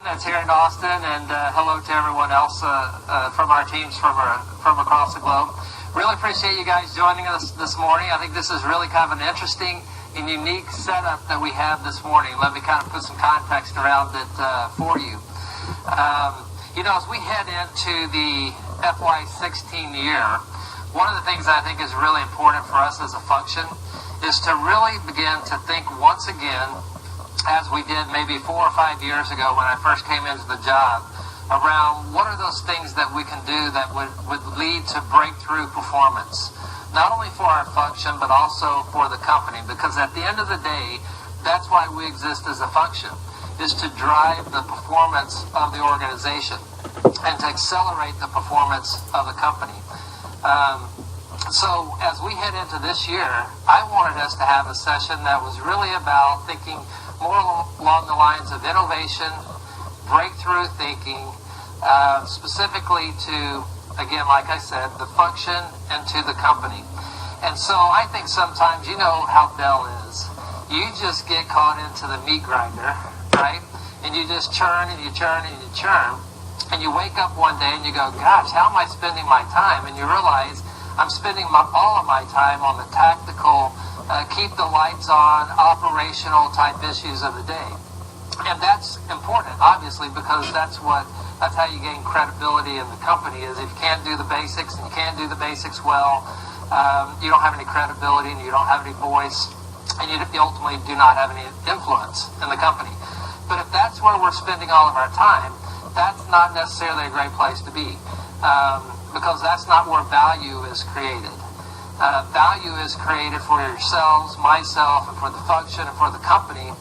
That's here in Austin, and hello to everyone else from our teams from across the globe. Really appreciate you guys joining us this morning. I think this is really kind of an interesting and unique setup that we have this morning. Let me kind of put some context around it for you. As we head into the FY16 year, one of the things I think is really important for us as a function is to really begin to think once again, as we did maybe 4 or 5 years ago when I first came into the job, around what are those things that we can do that would lead to breakthrough performance, not only for our function but also for the company, because at the end of the day, that's why we exist as a function, is to drive the performance of the organization and to accelerate the performance of the company. So as we head into this year, I wanted us to have a session that was really about thinking more along the lines of innovation, breakthrough thinking, specifically to, again, like I said, the function and to the company. And so I think sometimes, you know how Dell is. You just get caught into the meat grinder, right? And you just churn and you churn and you churn. And you wake up one day and you go, gosh, how am I spending my time? And you realize I'm spending all of my time on the tactical, keep the lights on, operational type issues of the day. And that's important, obviously, because that's how you gain credibility in the company, is if you can't do the basics and you can't do the basics well, you don't have any credibility and you don't have any voice, and you ultimately do not have any influence in the company. But if that's where we're spending all of our time, that's not necessarily a great place to be. Because that's not where value is created. Value is created for yourselves, myself, and for the function and for the company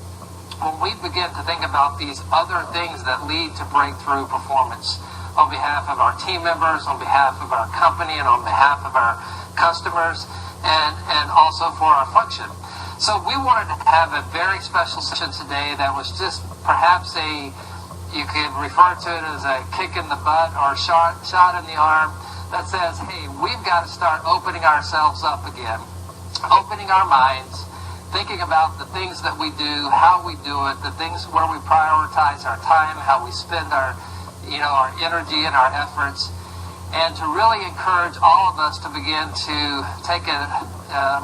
when we begin to think about these other things that lead to breakthrough performance on behalf of our team members, on behalf of our company, and on behalf of our customers, and also for our function. So we wanted to have a very special session today that was just perhaps you could refer to it as a kick in the butt or shot in the arm that says, hey, we've got to start opening ourselves up again, opening our minds, thinking about the things that we do, how we do it, the things where we prioritize our time, how we spend our energy and our efforts, and to really encourage all of us to begin to take a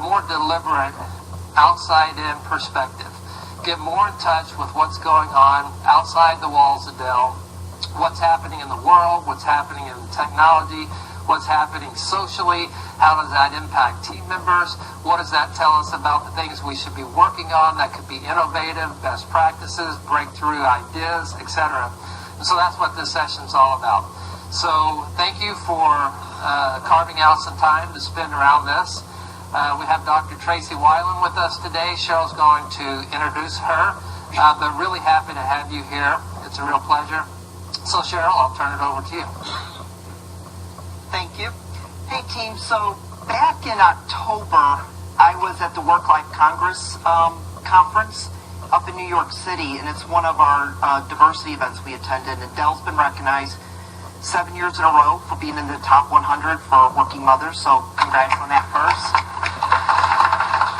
more deliberate, outside-in perspective. Get more in touch with what's going on outside the walls of Dell, what's happening in the world, what's happening in technology, what's happening socially, how does that impact team members, what does that tell us about the things we should be working on that could be innovative, best practices, breakthrough ideas, etc. And so that's what this session's all about. So thank you for carving out some time to spend around this. We have Dr. Tracy Island with us today. Cheryl's going to introduce her, but really happy to have you here. It's a real pleasure. So Cheryl, I'll turn it over to you. Thank you. Hey team, so back in October, I was at the Work-Life Congress conference up in New York City, and it's one of our diversity events we attended, and Dell's been recognized 7 years in a row for being in the top 100 for working mothers, so congrats on that first.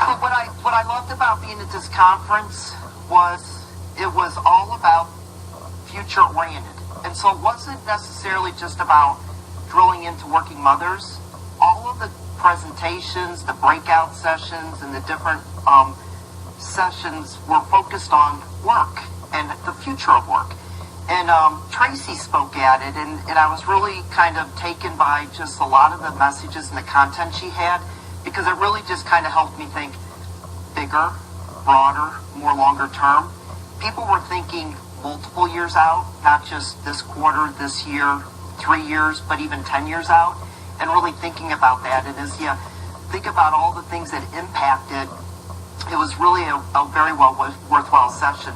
But what I loved about being at this conference was it was all about future-oriented. And so it wasn't necessarily just about drilling into working mothers. All of the presentations, the breakout sessions, and the different sessions were focused on work and the future of work. And Tracey spoke at it, and I was really kind of taken by just a lot of the messages and the content she had, because it really just kind of helped me think bigger, broader, more longer term. People were thinking multiple years out, not just this quarter, this year, 3 years, but even 10 years out, and really thinking about that. And as you think about all the things that impacted, it was really a very worthwhile session.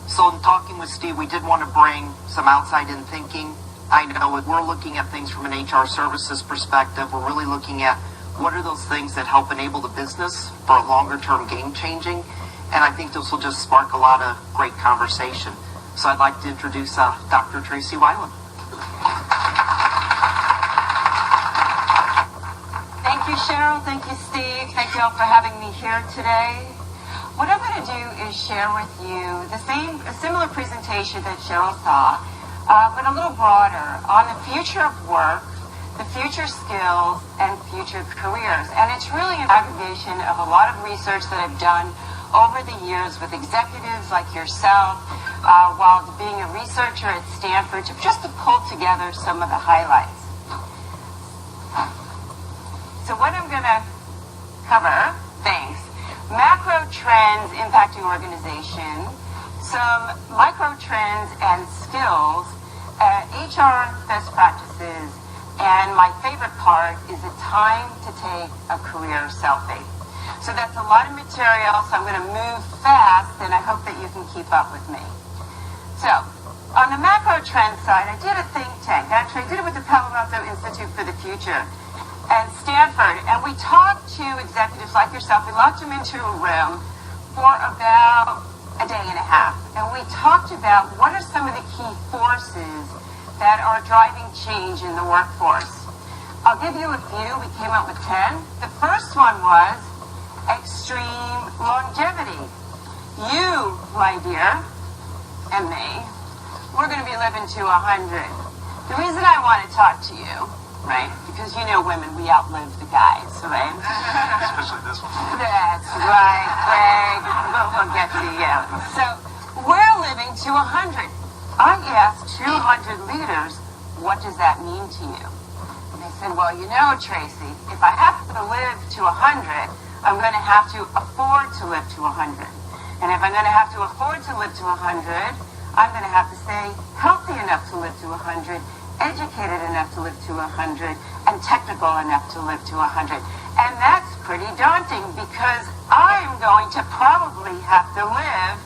So in talking with Steve, we did want to bring some outside-in thinking. I know we're looking at things from an HR services perspective. We're really looking at what are those things that help enable the business for a longer-term game-changing. And I think this will just spark a lot of great conversation. So I'd like to introduce Dr. Tracy Island. Thank you, Cheryl. Thank you, Steve. Thank you all for having me here today. what I'm going to do is share with you a similar presentation that Cheryl saw, but a little broader on the future of work, the future skills, and future careers. And it's really an aggregation of a lot of research that I've done over the years with executives like yourself, while being a researcher at Stanford, just to pull together some of the highlights. So what I'm going to cover, thanks, macro trends impacting organization, some micro trends and skills, HR best practices, and my favorite part is a time to take a career selfie. So that's a lot of material, so I'm going to move fast, and I hope that you can keep up with me. So, on the macro trend side, I did a think tank. Actually, I did it with the Palo Alto Institute for the Future and Stanford, and we talked to executives like yourself. We locked them into a room for about a day and a half, and we talked about what are some of the key forces that are driving change in the workforce. I'll give you a few. We came up with 10. The first one was extreme longevity. You, my dear, and me, we're going to be living to 100. The reason I want to talk to you, right, because you know women, we outlive the guys, right? Especially this one. That's right, Greg. We'll get to you. So, we're living to 100. I asked 200 leaders, what does that mean to you? And they said, well, you know, Tracy, if I have to live to 100, I'm going to have to afford to live to 100. And if I'm going to have to afford to live to 100, I'm going to have to stay healthy enough to live to 100, educated enough to live to 100, and technical enough to live to 100. And that's pretty daunting because I'm going to probably have to live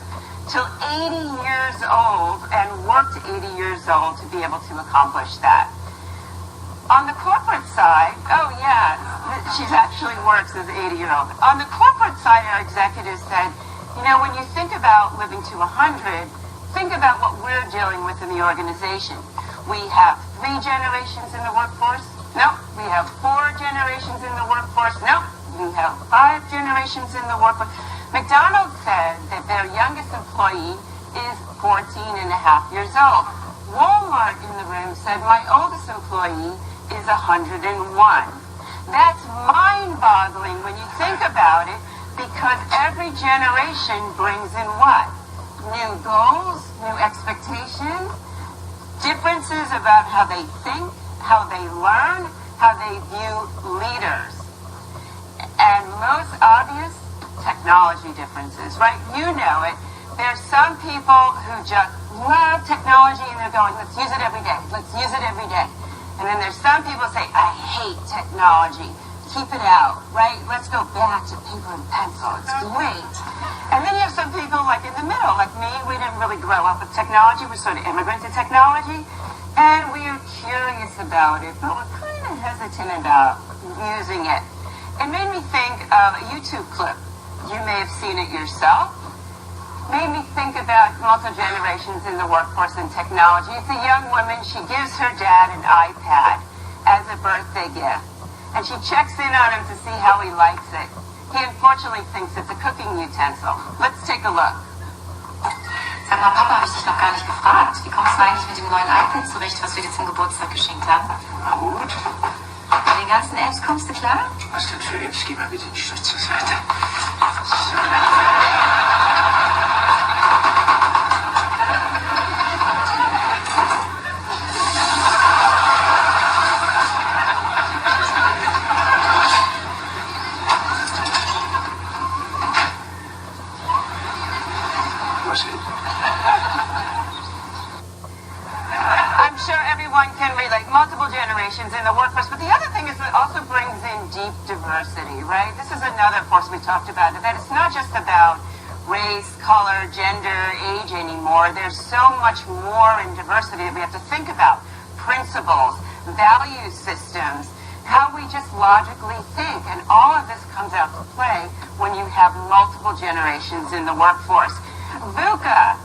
till 80 years old and work to 80 years old to be able to accomplish that. On the corporate side, oh yeah, she actually works as an 80-year-old. On the corporate side, our executives said, you know, when you think about living to 100, think about what we're dealing with in the organization. We have 3 generations in the workforce. No. We have 4 generations in the workforce. No. We have 5 generations in the workforce. McDonald's said that their youngest employee is 14 and a half years old. Walmart in the room said my oldest employee is 101. That's mind-boggling when you think about it, because every generation brings in what? New goals, new expectations, differences about how they think, how they learn, how they view leaders. And most obvious, technology differences, right? You know it. There's some people who just love technology and they're going, let's use it every day. Let's use it every day. And then there's some people who say, I hate technology. Keep it out, right? Let's go back to paper and pencil. It's great. And then you have some people like in the middle, like me. We didn't really grow up with technology. We're sort of immigrants to technology. And we are curious about it, but we're kind of hesitant about using it. It made me think of a YouTube clip. You may have seen it yourself. Made me think about multi-generations in the workforce and technology. It's a young woman. She gives her dad an iPad as a birthday gift. And she checks in on him to see how he likes it. He unfortunately thinks it's a cooking utensil. Let's take a look. Sag mal, Papa, habe ich dich noch gar nicht gefragt. Wie kommst du eigentlich mit dem neuen iPad zurecht, was wir dir zum Geburtstag geschenkt haben? Gut. Mit den ganzen Apps kommst du klar? Was denn für Apps? Geh mal bitte die Schrift zur Seite. So. I'm sure everyone can relate. Multiple generations in the workforce. But the other thing is it also brings in deep diversity, right? This is another force we talked about, that it's not just about race, color, gender, age anymore. There's so much more in diversity that we have to think about. Principles, value systems, how we just logically think. And all of this comes out to play when you have multiple generations in the workforce. VUCA,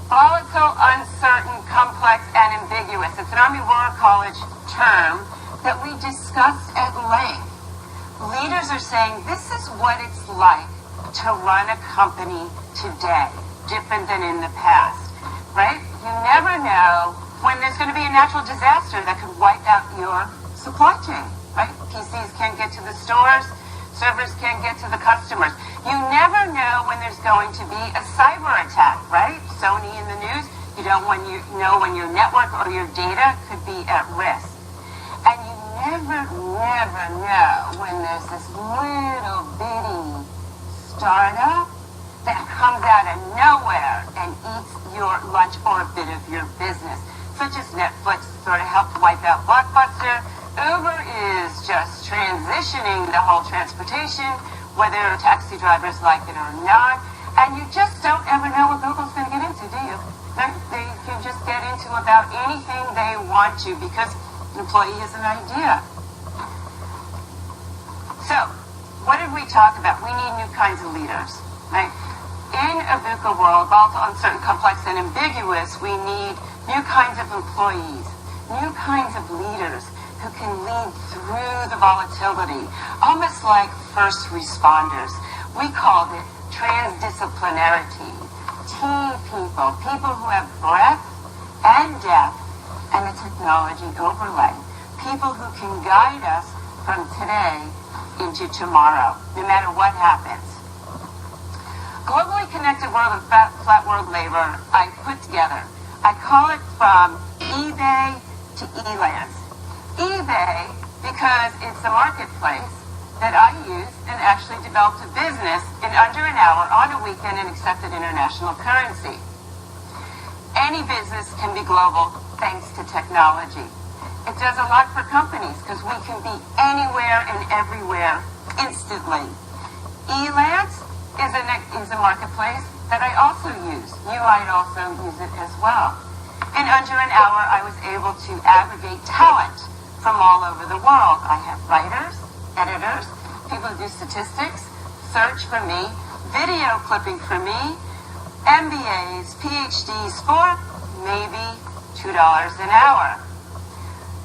volatile, uncertain, complex, and ambiguous. It's an Army War College term that we discussed at length. Leaders are saying this is what it's like to run a company today, different than in the past, right? You never know when there's going to be a natural disaster that could wipe out your supply chain, right? PCs can't get to the stores, servers can't get to the customers. You never know when there's going to be a cyber attack, right? Sony in the news, you don't know when your network or your data could be at risk. And you never know when there's this little bitty startup that comes out of nowhere and eats your lunch or a bit of your business. Such as Netflix sort of helped wipe out Blockbuster. Uber is just transitioning the whole transportation, whether taxi drivers like it or not. And you just don't ever know what Google's going to get into, do you? They can just get into about anything they want to because an employee has an idea. So, what did we talk about? We need new kinds of leaders, right? In a VUCA world, both uncertain, complex, and ambiguous, we need new kinds of employees, new kinds of leaders who can lead through the volatility, almost like first responders. We called it transdisciplinarity. Team people, people who have breadth and depth and a technology overlay. People who can guide us from today into tomorrow, no matter what happens. Globally connected world of flat world labor I put together. I call it from eBay to Elance. eBay because it's a marketplace that I used and actually developed a business in under an hour on a weekend and accepted international currency. Any business can be global thanks to technology. It does a lot for companies because we can be anywhere and everywhere instantly. Elance is a marketplace that I also use. You might also use it as well. In under an hour, I was able to aggregate talent from all over the world. I have writers, editors, people who do statistics, search for me, video clipping for me, MBAs, PhDs for maybe $2 an hour.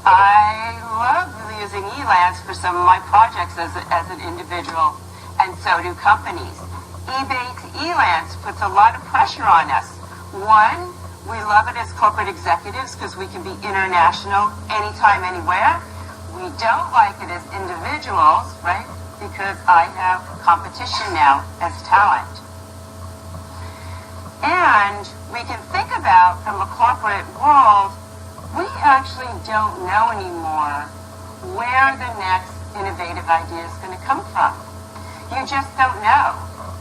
I love using Elance for some of my projects as an individual, and so do companies. eBay to Elance puts a lot of pressure on us. One, we love it as corporate executives because we can be international anytime, anywhere. We don't like it as individuals, right? Because I have competition now as talent. And we can think about from a corporate world, we actually don't know anymore where the next innovative idea is going to come from. You just don't know.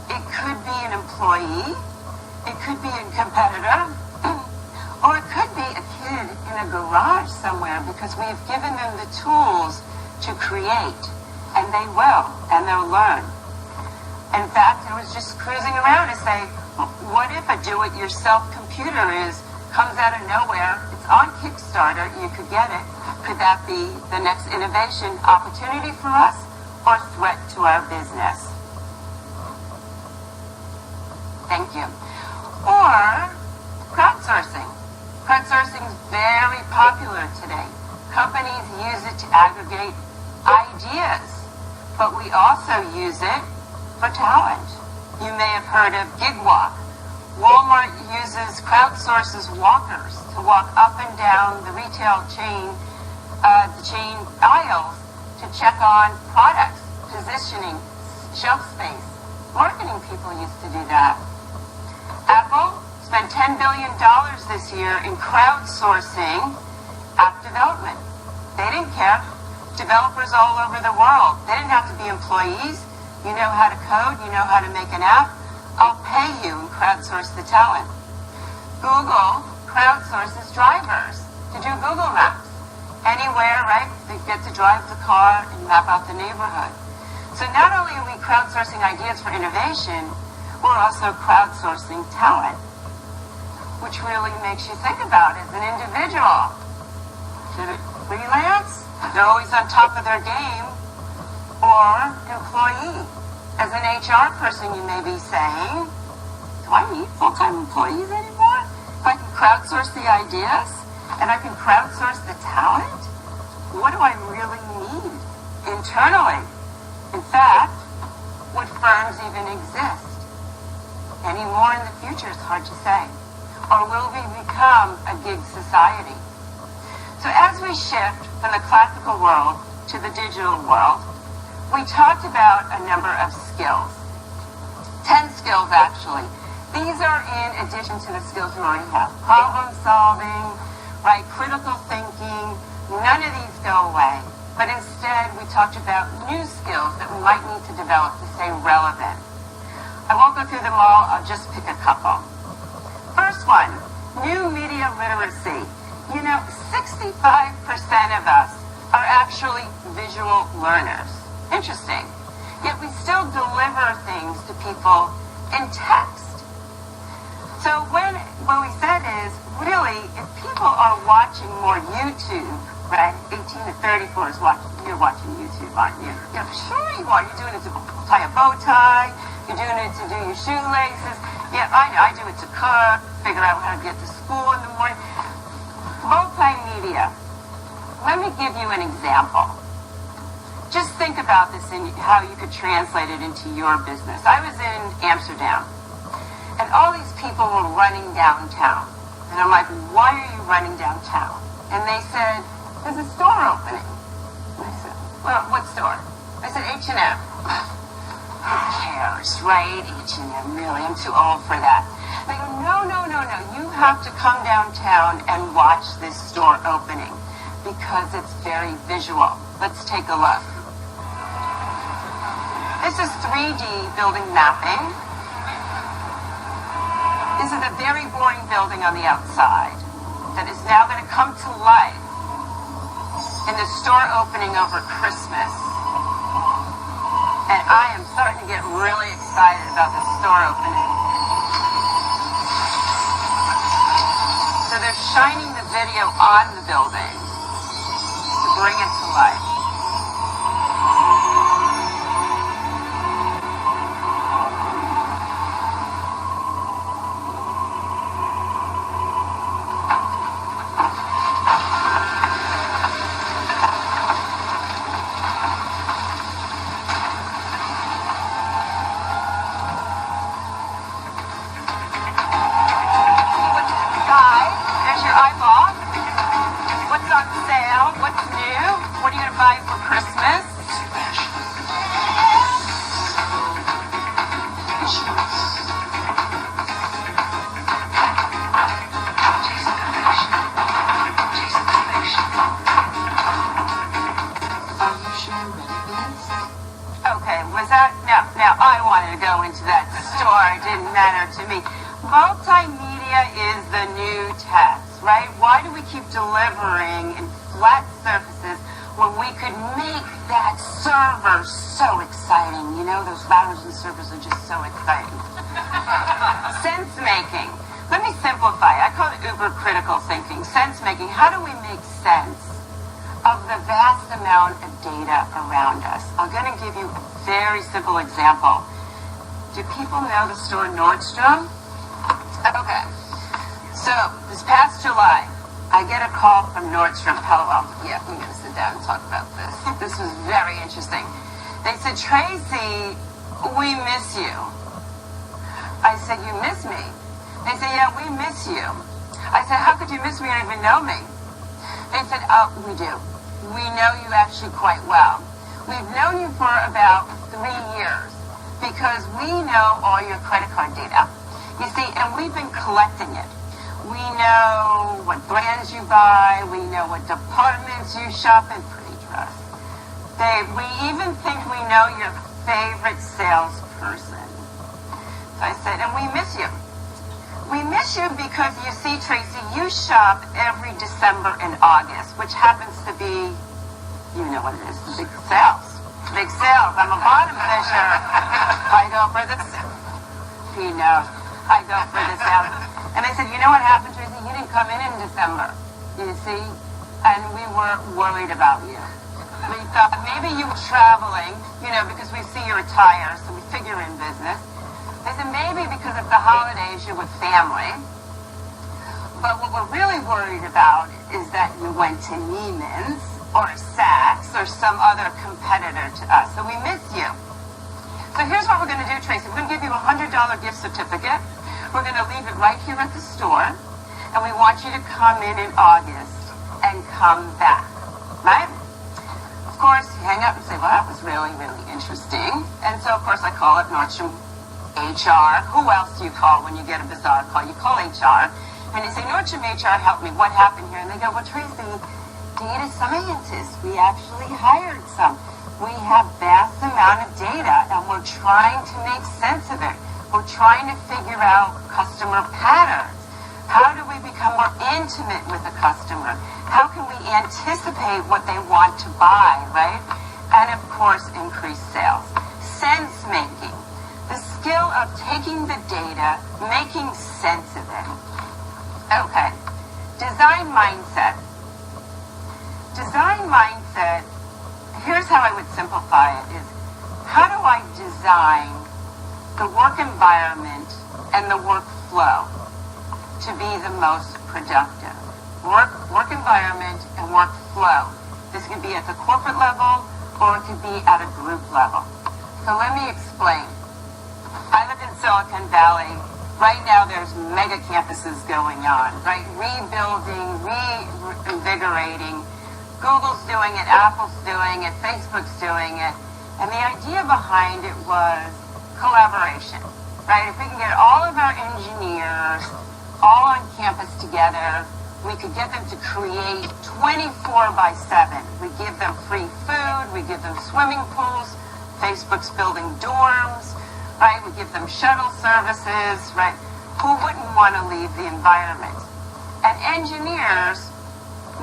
It could be an employee, it could be a competitor, or it could be a kid in a garage somewhere because we've given them the tools to create, and they will, and they'll learn. In fact, I was just cruising around to say, what if a do-it-yourself computer comes out of nowhere, it's on Kickstarter, you could get it. Could that be the next innovation opportunity for us or threat to our business? Thank you. Or crowdsourcing. Crowdsourcing is very popular today. Companies use it to aggregate ideas, but we also use it for talent. You may have heard of gig walk. Walmart crowdsources walkers to walk up and down the retail chain, the chain aisles to check on products, positioning, shelf space. Marketing people used to do that. Apple spent $10 billion this year in crowdsourcing app development. They didn't care. Developers all over the world. They didn't have to be employees. You know how to code. You know how to make an app. I'll pay you and crowdsource the talent. Google crowdsources drivers to do Google Maps. Anywhere, right? They get to drive the car and map out the neighborhood. So not only are we crowdsourcing ideas for innovation, we're also crowdsourcing talent, which really makes you think about as an individual. Should it freelance? They're always on top of their game. Or employee. As an HR person, you may be saying, do I need full-time employees anymore? If I can crowdsource the ideas and I can crowdsource the talent, what do I really need internally? In fact, would firms even exist? Any more in the future is hard to say. Or will we become a gig society? So as we shift from the classical world to the digital world, we talked about a number of skills. 10 skills, actually. These are in addition to the skills we already have. Problem solving, right? Critical thinking. None of these go away. But instead, we talked about new skills that we might need to develop to stay relevant. I won't go through them all. I'll just pick a couple. First one, new media literacy. You know, 65% of us are actually visual learners. Interesting. Yet we still deliver things to people in text. So what we said is, really, if people are watching more YouTube, right, 18 to 34 is you're watching YouTube, aren't you? Yeah, sure you are. You're doing it to tie a bow tie. You're doing it to do your shoelaces. Yeah, I know. I do it to cook, figure out how to get to school in the morning. Multimedia. Let me give you an example. Just think about this and how you could translate it into your business. I was in Amsterdam, and all these people were running downtown. And I'm like, why are you running downtown? And they said, there's a store opening. And I said, well, what store? I said, H&M. Who cares, right? H&M, really? I'm too old for that. They go, no. You have to come downtown and watch this store opening because it's very visual. Let's take a look. This is 3D building mapping. This is a very boring building on the outside that is now going to come to life in the store opening over Christmas. And I am starting to get really excited about the store opening. So they're shining the video on the building to bring it to life. Multimedia is the new text, right? Why do we keep delivering in flat surfaces when we could make that server so exciting? You know, those routers and servers are just so exciting. Sense making. Let me simplify. I call it uber critical thinking. Sense making. How do we make sense of the vast amount of data around us? I'm going to give you a very simple example. Do people know the store Nordstrom? Okay. So, this past July, I get a call from Nordstrom. Hello. Yeah, we're going to sit down and talk about this. This was very interesting. They said, Tracy, we miss you. I said, you miss me? They said, yeah, we miss you. I said, how could you miss me? You don't even know me. They said, oh, we do. We know you actually quite well. We've known you for about 3 years because we know all your credit card data. You see, and we've been collecting it. We know what brands you buy. We know what departments you shop in. Pretty dress. We even think we know your favorite salesperson. So I said, and we miss you. We miss you because, you see, Tracy, you shop every December and August, which happens to be, you know what it is, the big sales. Big sales. I'm a bottom fisher. I go for this. He knows. I go for the sales. And I said, you know what happened, Tracy? You didn't come in December, you see? And we were worried about you. We thought maybe you were traveling, you know, because we see your attire, so we figure in business. They said maybe because of the holidays you're with family. But what we're really worried about is that you went to Neiman's or Saks or some other competitor to us. So we miss you. So here's what we're going to do, Tracy. We're going to give you a $100 gift certificate. We're going to leave it right here at the store. And we want you to come in August and come back, right? Of course, you hang up and say, well, that was really, really interesting. And so, of course, I call it Nordstrom HR. Who else do you call when you get a bizarre call? You call HR. And you say, Nordstrom HR, help me. What happened here? And they go, well, Tracy, data scientists. We actually hired some. We have vast amount of data, and we're trying to make sense of it. We're trying to figure out customer patterns. How do we become more intimate with the customer? How can we anticipate what they want to buy, right? And, of course, increase sales. Sense making. The skill of taking the data, making sense of it. Okay. Design mindset. Design mindset, here's how I would simplify it, is how do I design the work environment and the workflow to be the most productive? Work environment and workflow. This could be at the corporate level or it could be at a group level. So let me explain. I live in Silicon Valley. Right now there's mega campuses going on, right? Rebuilding, reinvigorating. Google's doing it, Apple's doing it, Facebook's doing it. And the idea behind it was collaboration, right? If we can get all of our engineers all on campus together, we could get them to create 24/7. We give them free food, we give them swimming pools, Facebook's building dorms, right? We give them shuttle services, right? Who wouldn't want to leave the environment? And engineers,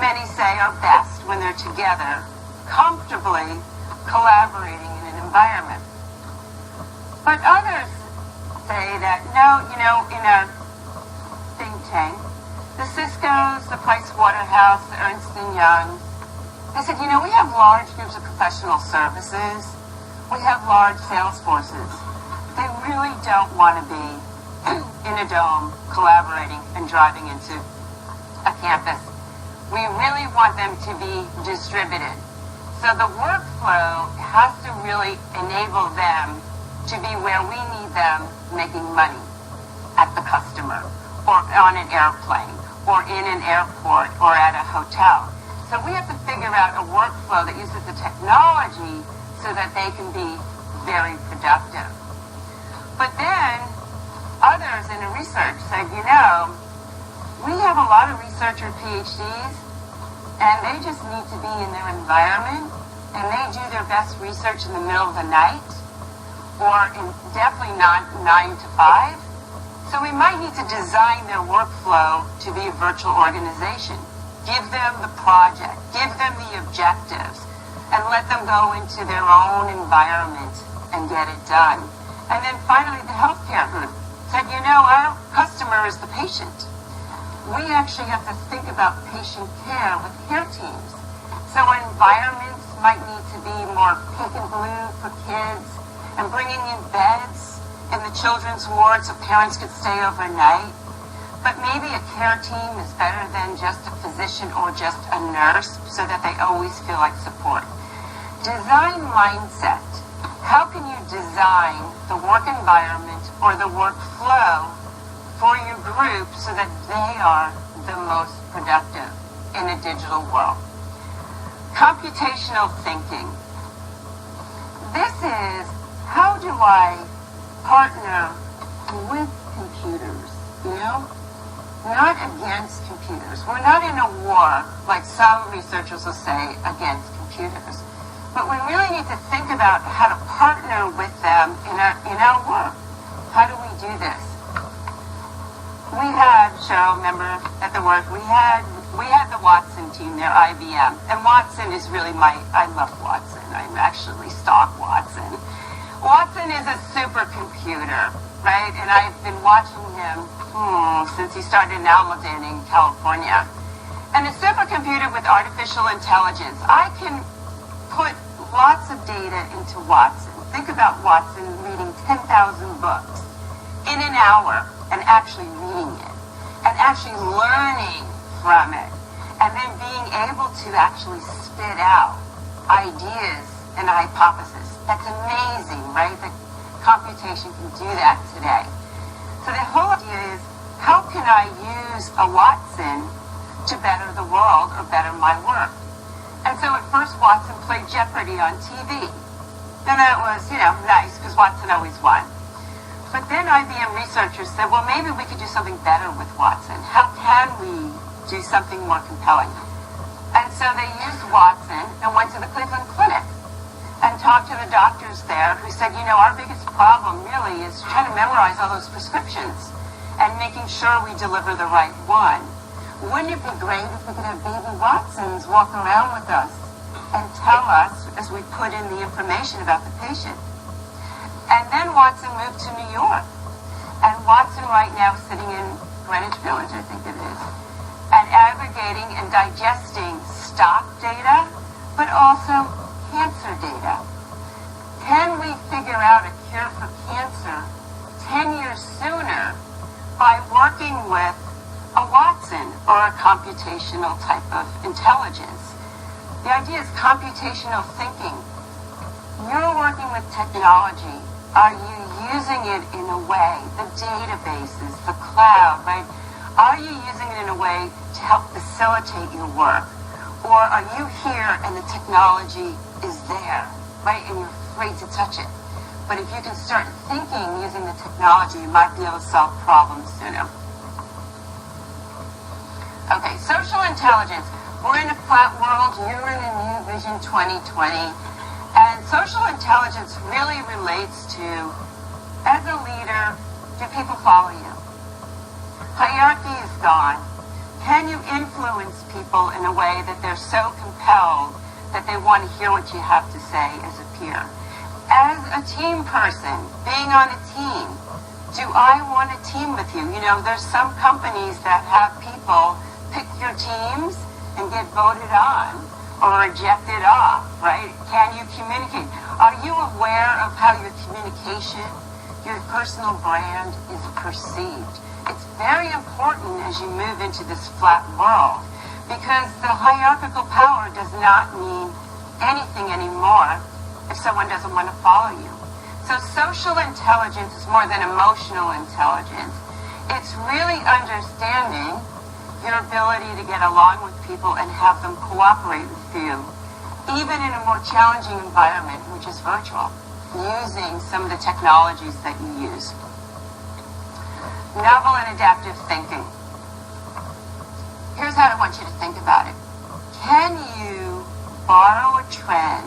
many say, are best when they're together, comfortably collaborating in an environment. But others say that, no, in our think tank, the Cisco's, the Price Waterhouse, the Ernst & Young, they said, we have large groups of professional services. We have large sales forces. They really don't want to be in a dome collaborating and driving into a campus. We really want them to be distributed. So the workflow has to really enable them to be where we need them making money at the customer or on an airplane or in an airport or at a hotel. So we have to figure out a workflow that uses the technology so that they can be very productive. But then others in the research said, we have a lot of researcher PhDs, and they just need to be in their environment, and they do their best research in the middle of the night, or definitely not 9 to 5. So we might need to design their workflow to be a virtual organization. Give them the project, give them the objectives, and let them go into their own environment and get it done. And then finally, the healthcare group said, our customer is the patient. We actually have to think about patient care with care teams. So environments might need to be more pink and blue for kids, and bringing in beds in the children's ward so parents could stay overnight. But maybe a care team is better than just a physician or just a nurse so that they always feel like support. Design mindset. How can you design the work environment or the workflow for your group so that they are the most productive in a digital world? Computational thinking. This is, how do I partner with computers, Not against computers. We're not in a war, like some researchers will say, against computers. But we really need to think about how to partner with them in our work. How do we do this? We had, Cheryl, remember at the work, we had the Watson team there, IBM. And Watson is really I love Watson. I actually stalk Watson. Watson is a supercomputer, right? And I've been watching him since he started in Alameda in California. And a supercomputer with artificial intelligence, I can put lots of data into Watson. Think about Watson reading 10,000 books in an hour and actually reading it and actually learning from it and then being able to actually spit out ideas and hypotheses. That's amazing, right? computation can do that today. So the whole idea is, how can I use a Watson to better the world or better my work? And so at first Watson played Jeopardy on TV. And that was, nice because Watson always won. But then IBM researchers said, well, maybe we could do something better with Watson. How can we do something more compelling? And so they used Watson and went to the Cleveland Clinic and talked to the doctors there who said, our biggest problem really is trying to memorize all those prescriptions and making sure we deliver the right one. Wouldn't it be great if we could have baby Watsons walk around with us and tell us as we put in the information about the patient? And then Watson moved to New York. And Watson right now is sitting in Greenwich Village, I think it is, and aggregating and digesting stock data, but also cancer data. Can we figure out a cure for cancer 10 years sooner by working with a Watson or a computational type of intelligence? The idea is computational thinking. You're working with technology. Are you using it in a way, the databases, the cloud, right? Are you using it in a way to help facilitate your work? Or are you here and the technology is there, right? And you're afraid to touch it. But if you can start thinking using the technology, you might be able to solve problems sooner. Okay, social intelligence. We're in a flat world. You're in a new Vision 2020. And social intelligence really relates to, as a leader, do people follow you? Hierarchy is gone. Can you influence people in a way that they're so compelled that they want to hear what you have to say as a peer? As a team person, being on a team, do I want to team with you? There's some companies that have people pick your teams and get voted on or rejected off, right? Can you communicate? Are you aware of how your communication, your personal brand is perceived? It's very important as you move into this flat world, because the hierarchical power does not mean anything anymore if someone doesn't want to follow you. So social intelligence is more than emotional intelligence. It's really understanding your ability to get along with people and have them cooperate with you, even in a more challenging environment, which is virtual, using some of the technologies that you use. Novel and adaptive thinking. Here's how I want you to think about it. Can you borrow a trend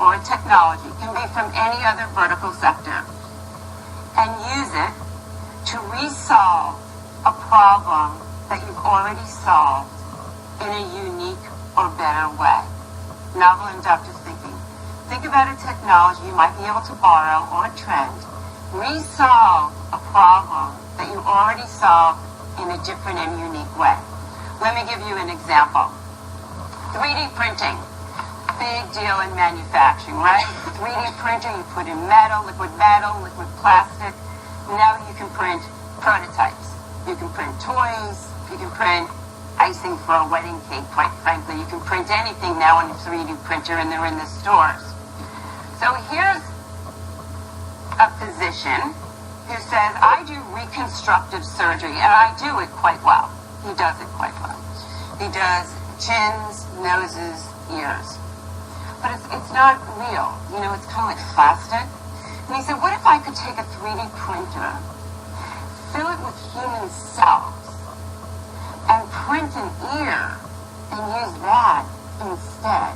or a technology, can be from any other vertical sector, and use it to resolve a problem that you've already solved in a unique or better way? Novel and adaptive thinking. Think about a technology you might be able to borrow or a trend, resolve a problem that you already solved in a different and unique way. Let me give you an example. 3D printing. Big deal in manufacturing, right? 3D printer, you put in liquid plastic. Now you can print prototypes. You can print toys. You can print icing for a wedding cake, quite frankly. You can print anything now in a 3D printer, and they're in the stores. So here's a physician who says, I do reconstructive surgery, and I do it quite well. He does it quite well. He does chins, noses, ears. But it's not real. It's kind of like plastic. And he said, what if I could take a 3D printer, fill it with human cells, and print an ear, and use that instead?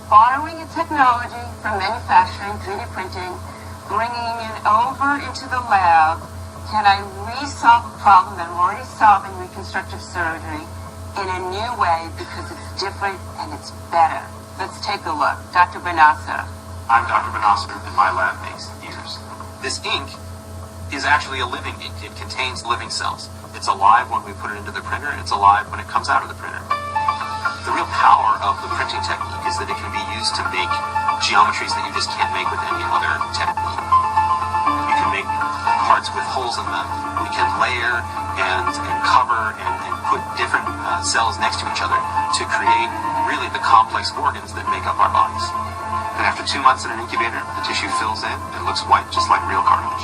Borrowing a technology from manufacturing, 3D printing, bringing it over into the lab, can I resolve a problem that I'm already solving reconstructive surgery in a new way because it's different and it's better? Let's take a look. Dr. Benasser. I'm Dr. Benasser, and my lab makes ears. This ink is actually a living ink. It contains living cells. It's alive when we put it into the printer, and it's alive when it comes out of the printer. The real power of the printing technique is that it can be used to make geometries that you just can't make with any other technique. You can make parts with holes in them. We can layer and cover and put different cells next to each other to create really the complex organs that make up our bodies. And after 2 months in an incubator, the tissue fills in and looks white, just like real cartilage.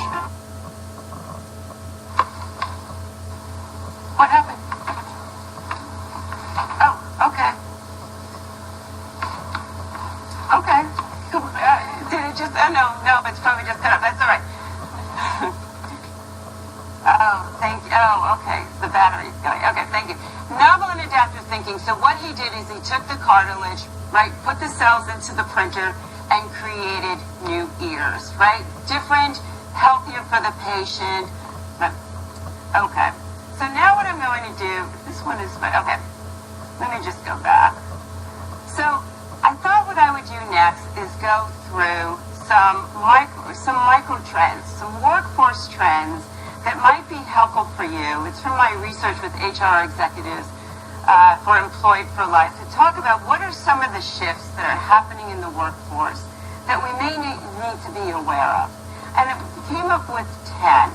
What happened? Oh, okay. Okay. Did it just, oh no, it's probably just cut up. That's all right. Oh, thank you. Oh, okay. The battery's going. Okay, thank you. Novel and adaptive thinking. So what he did is he took the cartilage, right, put the cells into the printer and created new ears, right? Different, healthier for the patient. Okay. So now what I'm going to do, this one is, okay. Let me just go back. So I thought what I would do next is go through some micro trends, some workforce trends that might be helpful for you. It's from my research with HR executives for Employed for Life to talk about what are some of the shifts that are happening in the workforce that we may need to be aware of. And it came up with 10.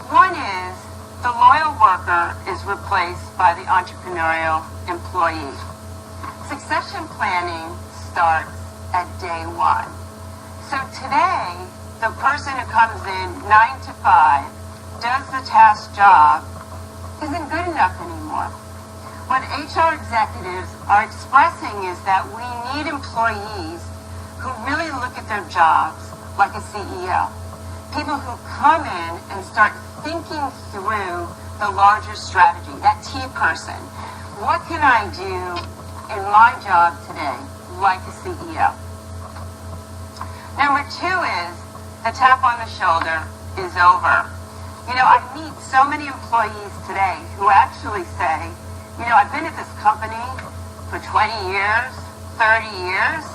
One is the loyal worker is replaced by the entrepreneurial employee. Succession planning starts at day one. So today, the person who comes in 9 to 5, does the task job, isn't good enough anymore. What HR executives are expressing is that we need employees who really look at their jobs like a CEO. People who come in and start thinking through the larger strategy, that T person. What can I do in my job today like a CEO? Number 2 is the tap on the shoulder is over. You know, I meet so many employees today who actually say, you know, I've been at this company for 20 years, 30 years,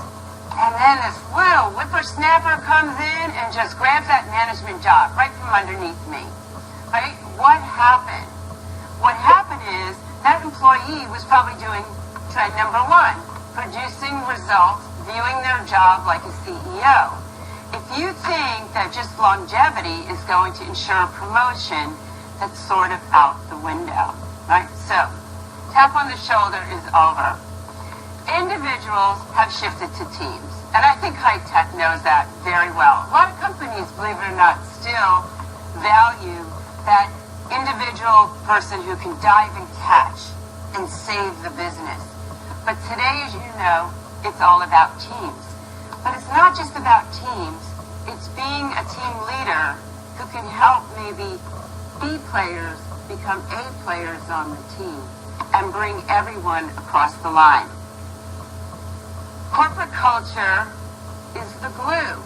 and then this little whippersnapper comes in and just grabs that management job right from underneath me. Right? What happened? What happened is that employee was probably doing trend number 1, producing results, viewing their job like a CEO. If you think that just longevity is going to ensure promotion, that's sort of out the window, right? So, tap on the shoulder is over. Individuals have shifted to teams, and I think high tech knows that very well. A lot of companies, believe it or not, still value that individual person who can dive and catch and save the business. But today, as you know, it's all about teams. But it's not just about teams. It's being a team leader who can help maybe B players become A players on the team and bring everyone across the line. Corporate culture is the glue.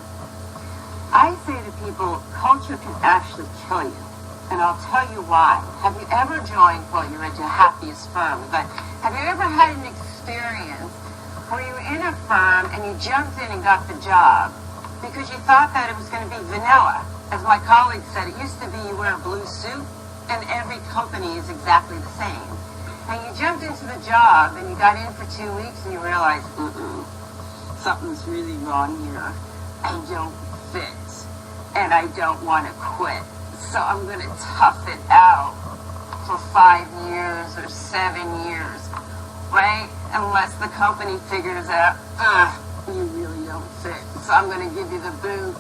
I say to people, culture can actually kill you. And I'll tell you why. Have you ever joined, well, you're at your happiest firm, but have you ever had an experience where you were in a firm and you jumped in and got the job because you thought that it was going to be vanilla? As my colleague said, it used to be you wear a blue suit and every company is exactly the same. And you jumped into the job and you got in for 2 weeks and you realized, something's really wrong here. I don't fit and I don't want to quit. So I'm going to tough it out for 5 years or 7 years, right? Unless the company figures out, you really don't fit. So I'm going to give you the boot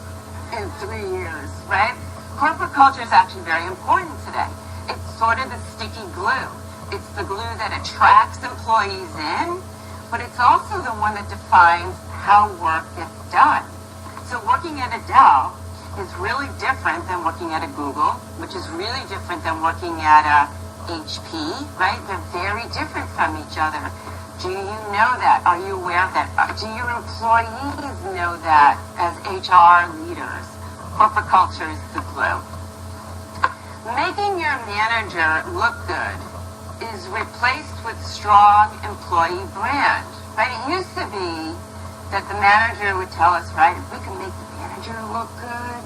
in 3 years, right? Corporate culture is actually very important today. It's sort of the sticky glue. It's the glue that attracts employees in, but it's also the one that defines how work gets done. So working at a Dell is really different than working at a Google, which is really different than working at a HP, right? They're very different from each other. Do you know that? Are you aware of that? Do your employees know that as HR leaders? Corporate culture is the glue. Making your manager look good is replaced with strong employee brand, right? It used to be that the manager would tell us, right, if we can make the manager look good,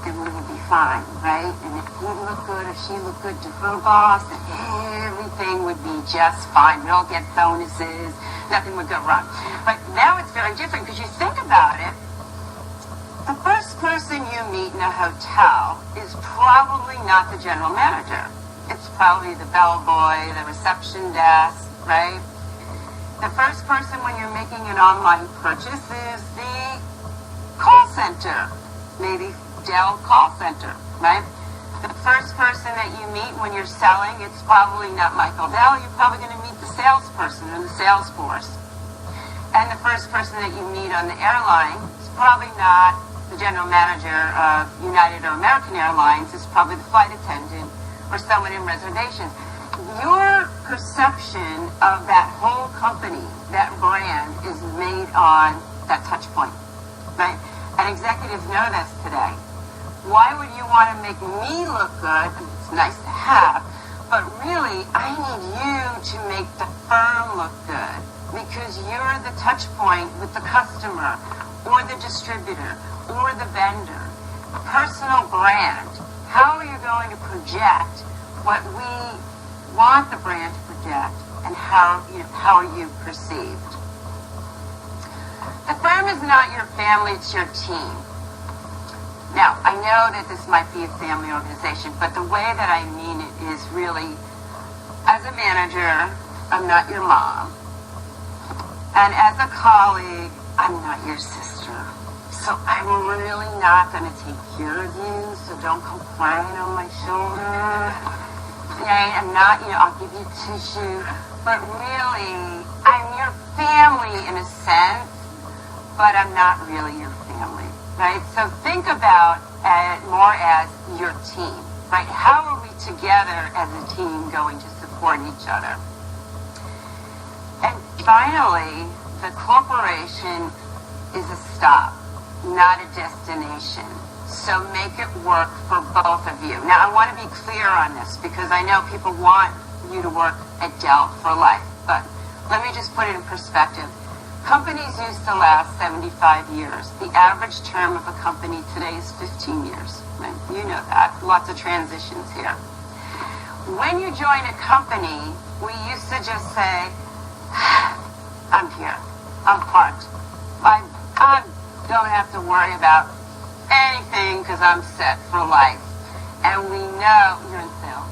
then we would be fine, right? And if he looked good, if she looked good to her boss, then everything would be just fine. We'd all get bonuses, nothing would go wrong. But now it's very different because you think about it, the first person you meet in a hotel is probably not the general manager. It's probably the bellboy, the reception desk, right? The first person when you're making an online purchase is the call center, maybe Dell call center, right? The first person that you meet when you're selling, it's probably not Michael Dell. You're probably going to meet the salesperson in the sales force. And the first person that you meet on the airline is probably not the general manager of United or American Airlines. It's probably the flight attendant or someone in reservations. Your perception of that whole company, that brand, is made on that touch point, right? And executives know this today. Why would you want to make me look good? It's nice to have, but really, I need you to make the firm look good because you're the touch point with the customer or the distributor or the vendor. Personal brand. How are you going to project what we want the brand to project, and how are you perceived? The firm is not your family, it's your team. Now, I know that this might be a family organization, but the way that I mean it is really, as a manager, I'm not your mom. And as a colleague, I'm not your sister. So I'm really not going to take care of you, so don't complain on my shoulder. Okay, I'm not, I'll give you tissue, but really, I'm your family in a sense, but I'm not really your family, right? So think about it more as your team, right? How are we together as a team going to support each other? And finally, the corporation is a stop, not a destination. So make it work for both of you. Now, I want to be clear on this because I know people want you to work at Dell for life. But let me just put it in perspective. Companies used to last 75 years. The average term of a company today is 15 years. Right? You know that. Lots of transitions here. When you join a company, we used to just say, I'm here. I'm parked. I don't have to worry about anything because I'm set for life. And we know, you're in sales,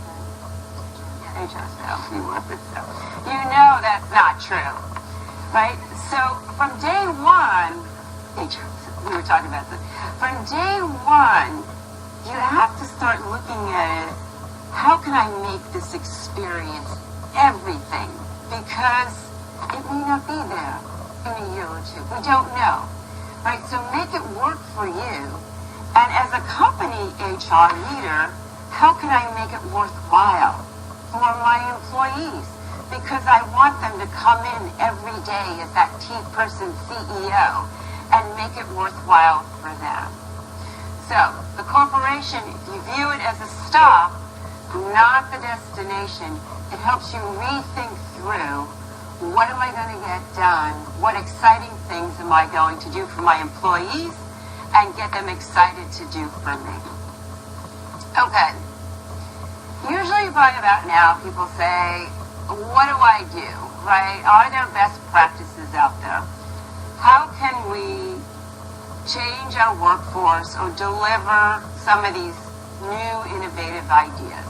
right? HR sales, you work with sales. You know that's not true, right? So from day one, we were talking about this. From day one, you have to start looking at it. How can I make this experience everything? Because it may not be there in a year or two. We don't know. Right, so make it work for you. And as a company HR leader, how can I make it worthwhile for my employees? Because I want them to come in every day as that T-person CEO and make it worthwhile for them. So the corporation, if you view it as a stop, not the destination, it helps you rethink through, what am I going to get done? What exciting things am I going to do for my employees and get them excited to do for me? Okay. Usually by about now, people say, what do I do, right? Are there best practices out there? How can we change our workforce or deliver some of these new innovative ideas?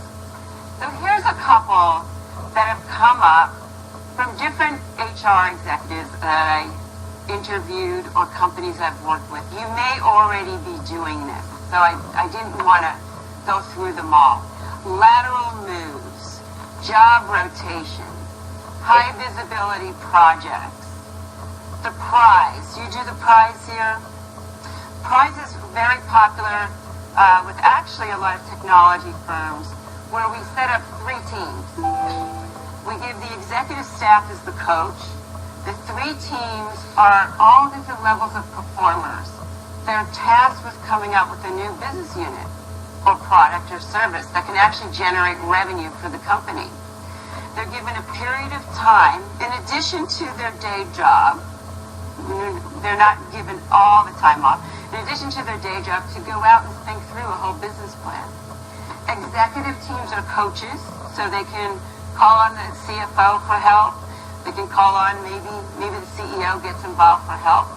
So here's a couple that have come up from different HR executives that I interviewed or companies I've worked with. You may already be doing this, so I didn't want to go through them all. Lateral moves, job rotation, high visibility projects, the prize. You do the prize here? Prize is very popular with actually a lot of technology firms where we set up 3 teams. We give the executive staff as the coach. The 3 teams are all different levels of performers. They're tasked with coming up with a new business unit or product or service that can actually generate revenue for the company. They're given a period of time, in addition to their day job, they're not given all the time off, in addition to their day job, to go out and think through a whole business plan. Executive teams are coaches, so they can call on the CFO for help. They can call on maybe the CEO gets involved for help.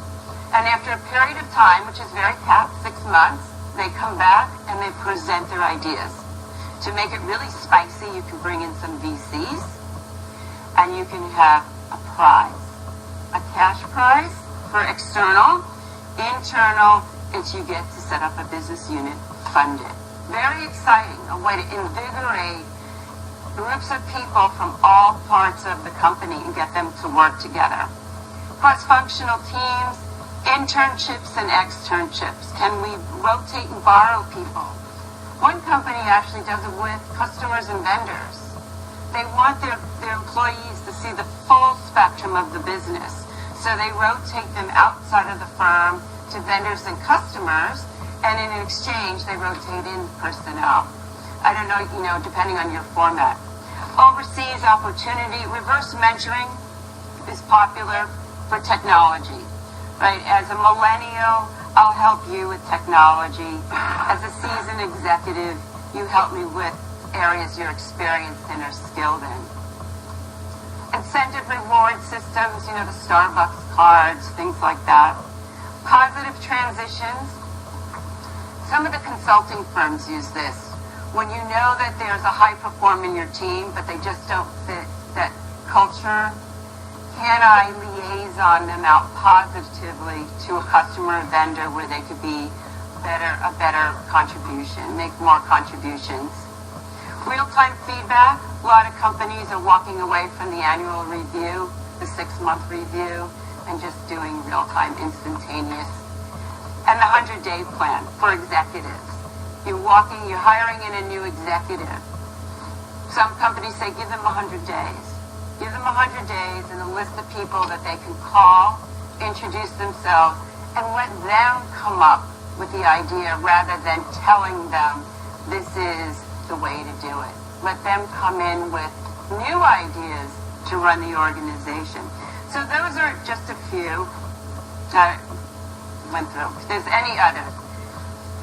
And after a period of time, which is very capped, 6 months, they come back and they present their ideas. To make it really spicy, you can bring in some VCs and you can have a prize. a cash prize for external. Internal, it's you get to set up a business unit, fund it. Very exciting, a way to invigorate groups of people from all parts of the company and get them to work together. Cross-functional teams, internships and externships. Can we rotate and borrow people? One company actually does it with customers and vendors. They want their employees to see the full spectrum of the business. So they rotate them outside of the firm to vendors and customers, and in exchange, they rotate in personnel. I don't know, depending on your format. Overseas opportunity, reverse mentoring is popular for technology, right? As a millennial, I'll help you with technology. As a seasoned executive, you help me with areas you're experienced in or skilled in. Incentive reward systems, the Starbucks cards, things like that. Positive transitions. Some of the consulting firms use this. When you know that there's a high performer in your team, but they just don't fit that culture, can I liaison them out positively to a customer or vendor where they could be a better contribution, make more contributions? Real-time feedback. A lot of companies are walking away from the annual review, the 6-month review, and just doing real-time, instantaneous. And the 100-day plan for executives. You're hiring in a new executive. Some companies say give them 100 days. Give them 100 days and a list of people that they can call, introduce themselves, and let them come up with the idea rather than telling them this is the way to do it. Let them come in with new ideas to run the organization. So those are just a few that I went through. If there's any others,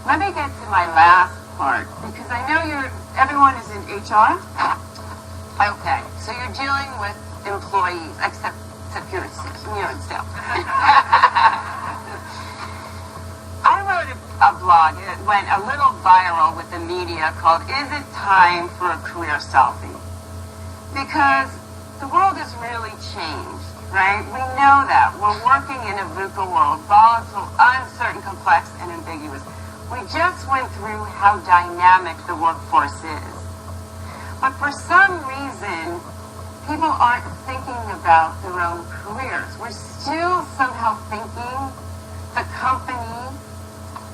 let me get to my last part because I know everyone is in HR. Okay, so you're dealing with employees, except you're in sales. I wrote a blog. It went a little viral with the media called "Is It Time for a Career Selfie?" Because the world has really changed, right? We know that. We're working in a VUCA world, volatile, uncertain, complex, and ambiguous. We just went through how dynamic the workforce is. But for some reason, people aren't thinking about their own careers. We're still somehow thinking the company,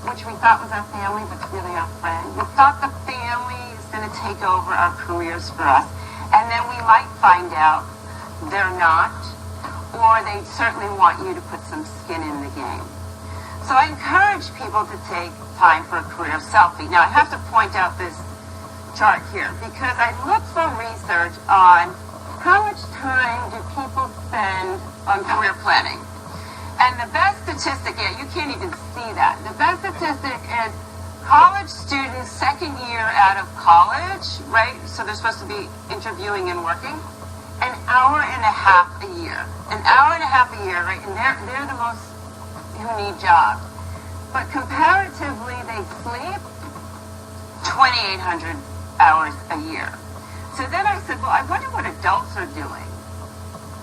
which we thought was our family, but it's really our friend. We thought the family is going to take over our careers for us. And then we might find out they're not, or they certainly want you to put some skin in the game. So I encourage people to take time for a career selfie. Now, I have to point out this chart here because I looked for research on how much time do people spend on career planning. And the best statistic, you can't even see that. The best statistic is college students, second year out of college, right? So they're supposed to be interviewing and working. An hour and a half a year. An hour and a half a year, right? And they're the most who need jobs. But comparatively, they sleep 2,800 hours a year. So then I said, well, I wonder what adults are doing.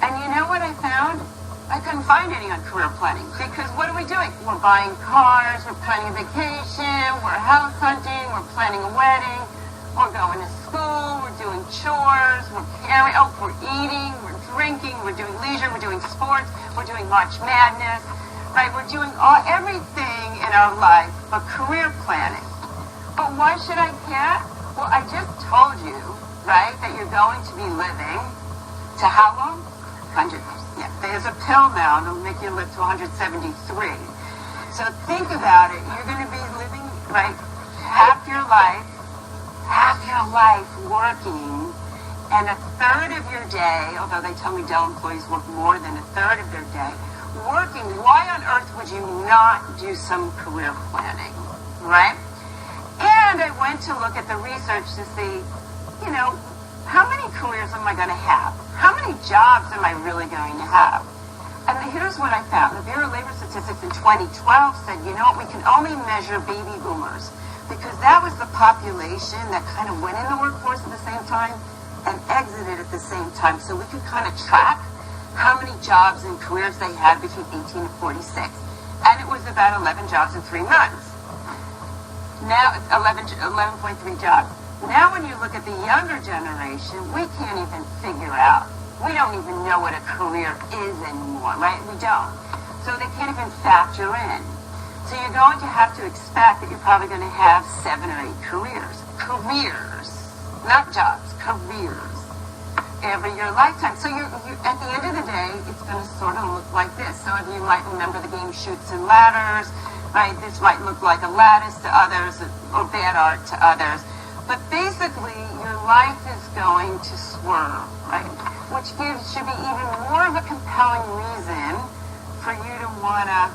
And you know what I found? I couldn't find any on career planning because what are we doing? We're buying cars, we're planning a vacation, we're house hunting, we're planning a wedding, we're going to school, we're doing chores, we're eating, we're drinking, we're doing leisure, we're doing sports, we're doing March Madness, right? We're doing everything in our life but career planning. But why should I care? Well, I just told you, right, that you're going to be living to how long? 100 years. Yeah, there's a pill now that'll make you live to 173. So think about it. You're going to be living, right, half your life working, and a third of your day, although they tell me Dell employees work more than a third of their day, working. Why on earth would you not do some career planning, right? And I went to look at the research to see, how many careers am I going to have? How many jobs am I really going to have? And here's what I found. The Bureau of Labor Statistics in 2012 said, we can only measure baby boomers because that was the population that kind of went in the workforce at the same time and exited at the same time. So we could kind of track how many jobs and careers they had between 18 and 46. And it was about 11 jobs in 3 months. Now it's 11.3 jobs. Now when you look at the younger generation, we can't even figure out. We don't even know what a career is anymore, right? We don't. So they can't even factor in. So you're going to have to expect that you're probably going to have 7 or 8 careers. Careers, not jobs, careers. Every your lifetime. So you're at the end of the day, it's going to sort of look like this. Some of you might remember the game Chutes and Ladders, right? This might look like a lattice to others or bad art to others. But basically, your life is going to swerve, right? Which should be even more of a compelling reason for you to want to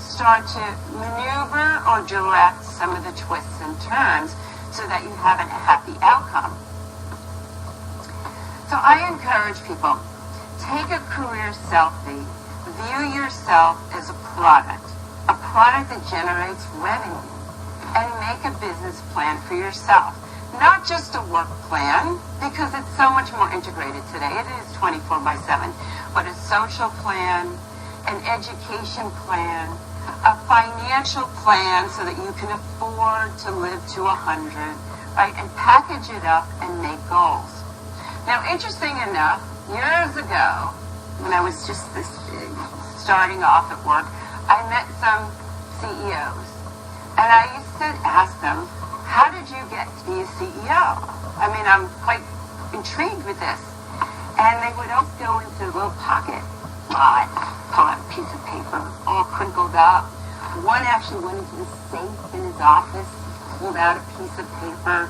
start to maneuver or direct some of the twists and turns so that you have a happy outcome. So I encourage people, take a career selfie, view yourself as a product that generates revenue, and make a business plan for yourself. Not just a work plan, because it's so much more integrated today. It is 24/7, but a social plan, an education plan, a financial plan so that you can afford to live to 100, right? And package it up and make goals. Now, interesting enough, years ago, when I was just starting off at work, I met some CEOs. And I used to ask them, how did you get to be a CEO? I mean, I'm quite intrigued with this. And they would always go into a little pocket, pull out a piece of paper, all crinkled up. One actually went into the safe in his office, pulled out a piece of paper.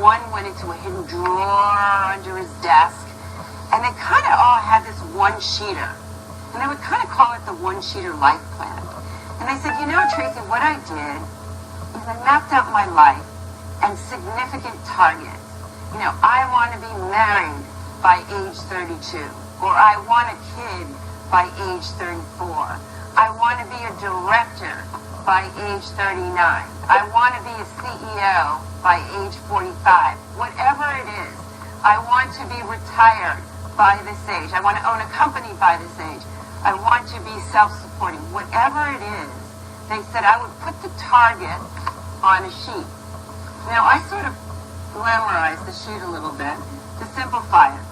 One went into a hidden drawer under his desk. And they kind of all had this one-sheeter. And they would kind of call it the one-sheeter life plan. And they said, you know, Tracy, what I did is I mapped out my life and significant targets. You know, I want to be married by age 32. Or I want a kid by age 34. I want to be a director by age 39. I want to be a CEO by age 45. Whatever it is, I want to be retired by this age. I want to own a company by this age. I want to be self-supporting. Whatever it is, they said I would put the target on a sheet. Now, I sort of glamorized the sheet a little bit to simplify it.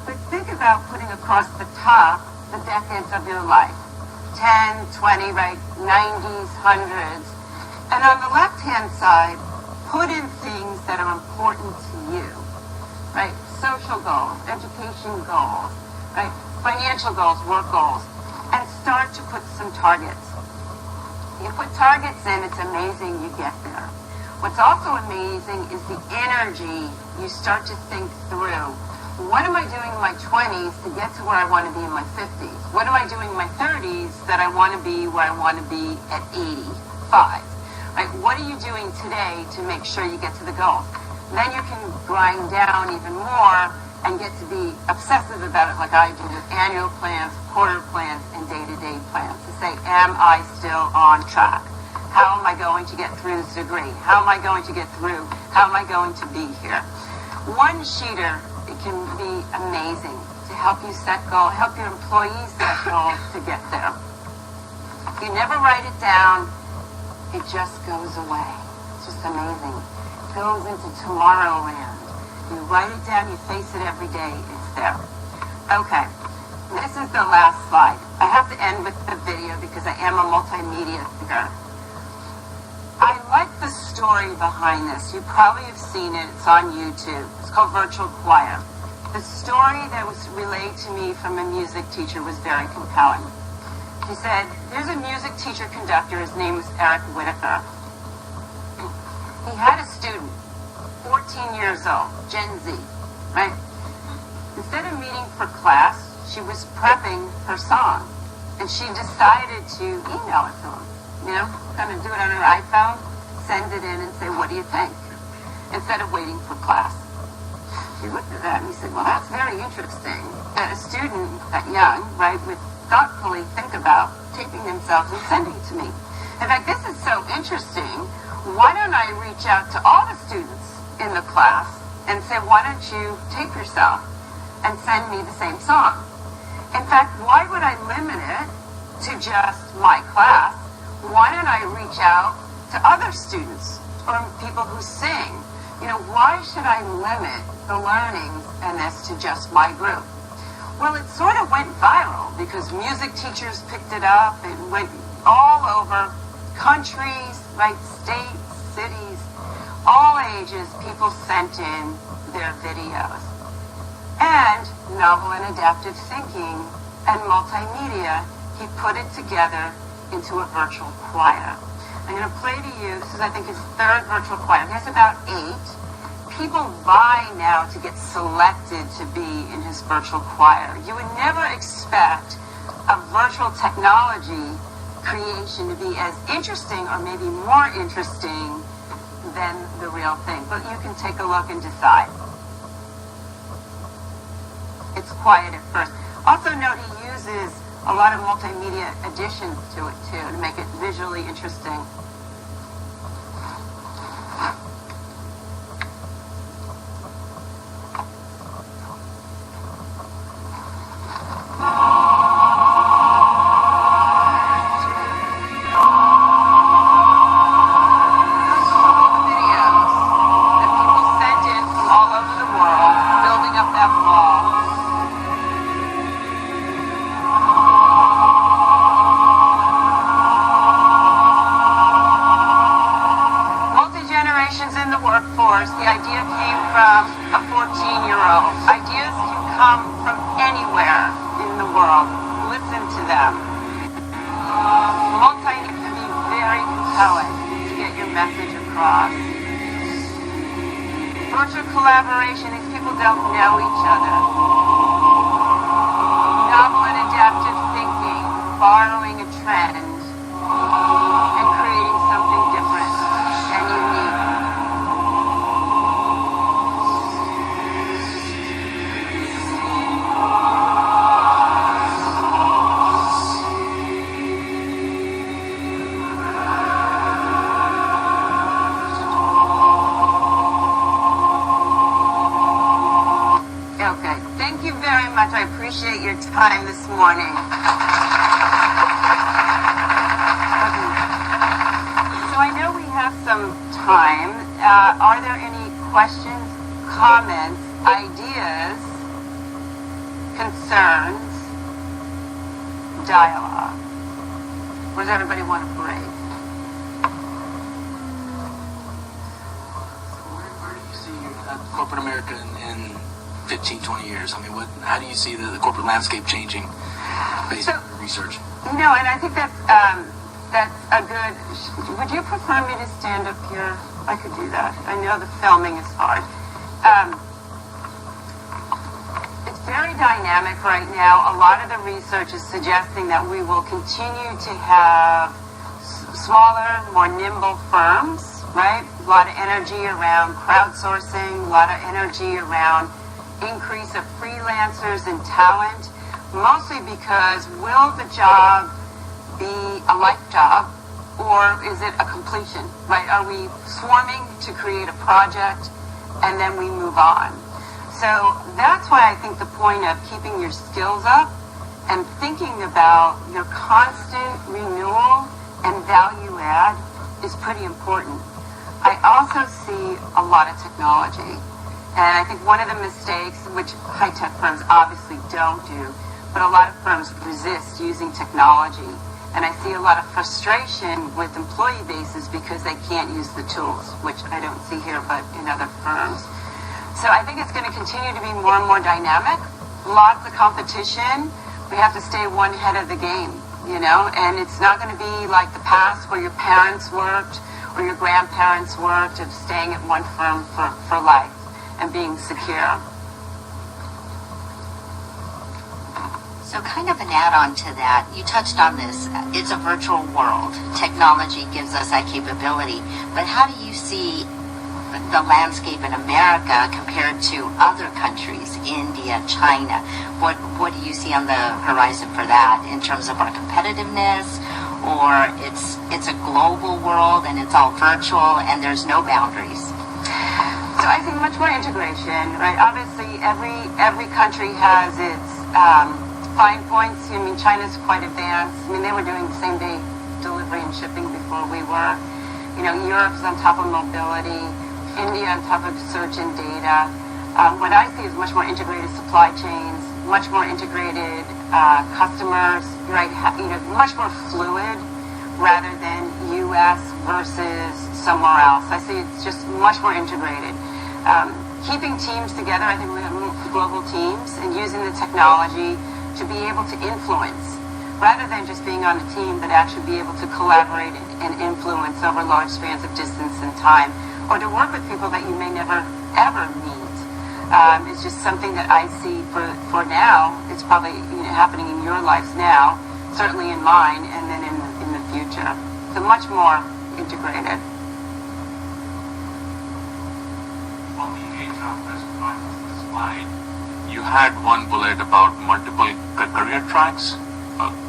But think about putting across the top the decades of your life. 10, 20, right, 90s, 100s. And on the left-hand side, put in things that are important to you, right? Social goals, education goals, right? Financial goals, work goals, and start to put some targets. You put targets in, it's amazing you get there. What's also amazing is the energy you start to think through. What am I doing in my 20s to get to where I want to be in my 50s? What am I doing in my 30s that I want to be where I want to be at 85? Right? What are you doing today to make sure you get to the goal? Then you can grind down even more and get to be obsessive about it like I do with annual plans, quarter plans, and day-to-day plans to say, am I still on track? How am I going to get through this degree? How am I going to get through? How am I going to be here? One-sheeter, it can be amazing to help you set goals, help your employees set goals to get there. If you never write it down, it just goes away. It's just amazing. It goes into Tomorrowland. You write it down, you face it every day, it's there. Okay, this is the last slide. I have to end with the video because I am a multimedia thinker. I like the story behind this. You probably have seen it. It's on YouTube. It's called Virtual Choir. The story that was relayed to me from a music teacher was very compelling. He said, there's a music teacher conductor. His name was Eric Whitaker. He had a student, 14 years old, Gen Z, right? Instead of meeting for class, she was prepping her song. And she decided to email it to him. You know, kind of do it on her iPhone, send it in and say, what do you think? Instead of waiting for class. He looked at that and he said, well, that's very interesting that a student that young, right, would thoughtfully think about taping themselves and sending it to me. In fact, this is so interesting. Why don't I reach out to all the students in the class and say, why don't you tape yourself and send me the same song? In fact, why would I limit it to just my class? Why don't I reach out to other students or people who sing? Why should I limit the learnings and this to just my group? Well, it sort of went viral because music teachers picked it up. It went all over countries, right, states, cities, all ages. People sent in their videos. And novel and adaptive thinking and multimedia, he put it together into a virtual choir. I'm going to play to you, this is I think his third virtual choir. He has about 8. People vie now to get selected to be in his virtual choir. You would never expect a virtual technology creation to be as interesting or maybe more interesting than the real thing. But you can take a look and decide. It's quiet at first. Also note he uses a lot of multimedia additions to it too to make it visually interesting. The idea came from a 14-year-old. Ideas can come from anywhere in the world. Listen to them. Multimedia can be very compelling to get your message across. Virtual collaboration, these people don't know each other. Novel and adaptive thinking, borrowing a trend and creating something different and unique. I appreciate your time this morning. So I know we have some time. Are there any questions, comments, ideas, concerns, dialogue? Or does everybody want to break? Where do you see corporate America in 15, 20 years? I mean, how do you see the corporate landscape changing based on your research? And I think that's a good... Would you prefer me to stand up here? I could do that. I know the filming is hard. It's very dynamic right now. A lot of the research is suggesting that we will continue to have smaller, more nimble firms, right? A lot of energy around crowdsourcing, a lot of energy around increase of freelancers and talent, mostly because will the job be a life job or is it a completion, right? Are we swarming to create a project and then we move on? So that's why I think the point of keeping your skills up and thinking about your constant renewal and value add is pretty important. I also see a lot of technology. And I think one of the mistakes, which high-tech firms obviously don't do, but a lot of firms resist using technology. And I see a lot of frustration with employee bases because they can't use the tools, which I don't see here but in other firms. So I think it's going to continue to be more and more dynamic. Lots of competition. We have to stay one head of the game, and it's not going to be like the past where your parents worked or your grandparents worked of staying at one firm for life and being secure. So kind of an add-on to that, you touched on this, it's a virtual world. Technology gives us that capability. But how do you see the landscape in America compared to other countries, India, China? What do you see on the horizon for that in terms of our competitiveness? Or it's a global world and it's all virtual and there's no boundaries? So I think much more integration, right? Obviously, every country has its fine points. I mean, China's quite advanced. I mean, they were doing same-day delivery and shipping before we were. You know, Europe's on top of mobility. India on top of search and data. What I see is much more integrated supply chains, much more integrated customers, right? Much more fluid rather than U.S. versus somewhere else. I see it's just much more integrated. Keeping teams together, I think we have global teams, and using the technology to be able to influence, rather than just being on a team, but actually be able to collaborate and influence over large spans of distance and time, or to work with people that you may never, ever meet. It's just something that I see for now. It's probably happening in your lives now, certainly in mine, and then in the future. So much more integrated. On the HR slide, you had one bullet about multiple career tracks.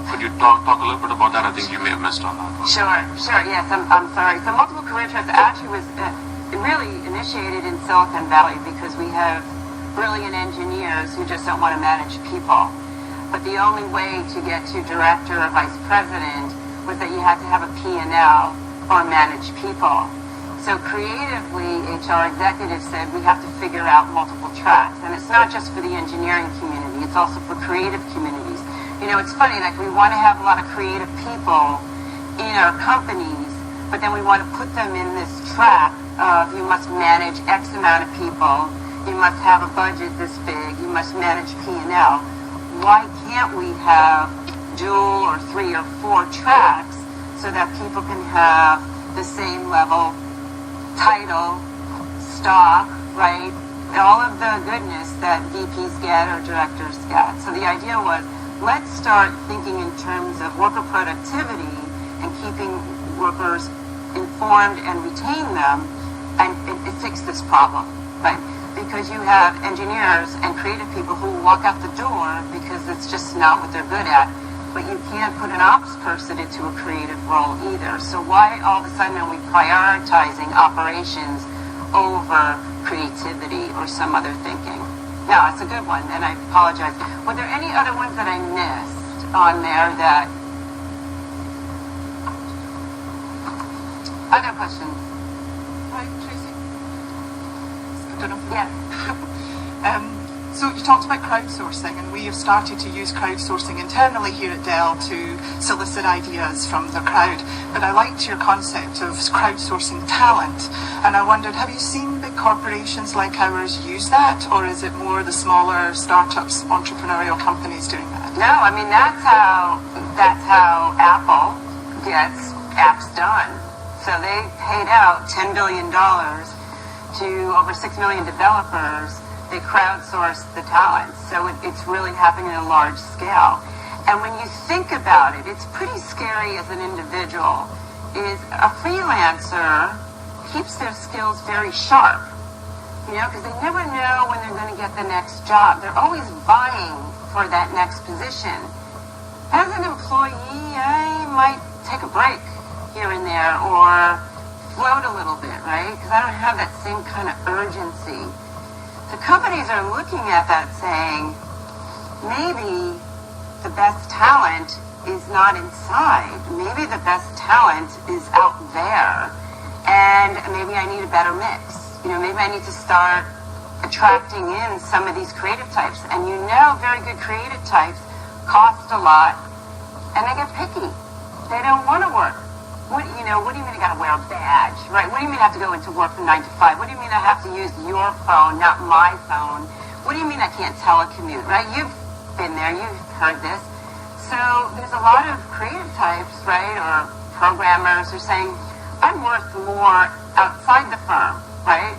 Could you talk a little bit about that? I think you may have missed on that one. Sure. Yes, I'm sorry. So multiple career tracks actually was really initiated in Silicon Valley because we have brilliant engineers who just don't want to manage people. But the only way to get to director or vice president was that you had to have a P&L or manage people. So creatively, HR executives said we have to figure out multiple tracks. And it's not just for the engineering community, it's also for creative communities. It's funny, like we want to have a lot of creative people in our companies, but then we want to put them in this track of you must manage X amount of people, you must have a budget this big, you must manage P&L. Why can't we have dual or 3 or 4 tracks so that people can have the same level title, stock, right? All of the goodness that VPs get or directors get. So the idea was, let's start thinking in terms of worker productivity and keeping workers informed and retain them, and it fixed this problem, right? Because you have engineers and creative people who walk out the door because it's just not what they're good at. But you can't put an ops person into a creative role either. So why all of a sudden are we prioritizing operations over creativity or some other thinking? No, it's a good one, and I apologize. Were there any other ones that I missed on there that... Other questions? Hi, Tracy. Good enough. Yes. So you talked about crowdsourcing, and we have started to use crowdsourcing internally here at Dell to solicit ideas from the crowd. But I liked your concept of crowdsourcing talent, and I wondered, have you seen big corporations like ours use that, or is it more the smaller startups, entrepreneurial companies doing that? No, I mean that's how Apple gets apps done. So they paid out $10 billion to over 6 million developers. They crowdsource the talent. So it's really happening at a large scale. And when you think about it, it's pretty scary as an individual. Is a freelancer keeps their skills very sharp, because they never know when they're going to get the next job. They're always vying for that next position. As an employee, I might take a break here and there or float a little bit, right? Because I don't have that same kind of urgency. The companies are looking at that saying, maybe the best talent is not inside. Maybe the best talent is out there. And maybe I need a better mix. Maybe I need to start attracting in some of these creative types. And very good creative types cost a lot, and they get picky. They don't want to work. What do you mean I got to wear a badge, right? What do you mean I have to go into work from 9 to 5? What do you mean I have to use your phone, not my phone? What do you mean I can't telecommute, right? You've been there, you've heard this. So there's a lot of creative types, right, or programmers who are saying, I'm worth more outside the firm, right?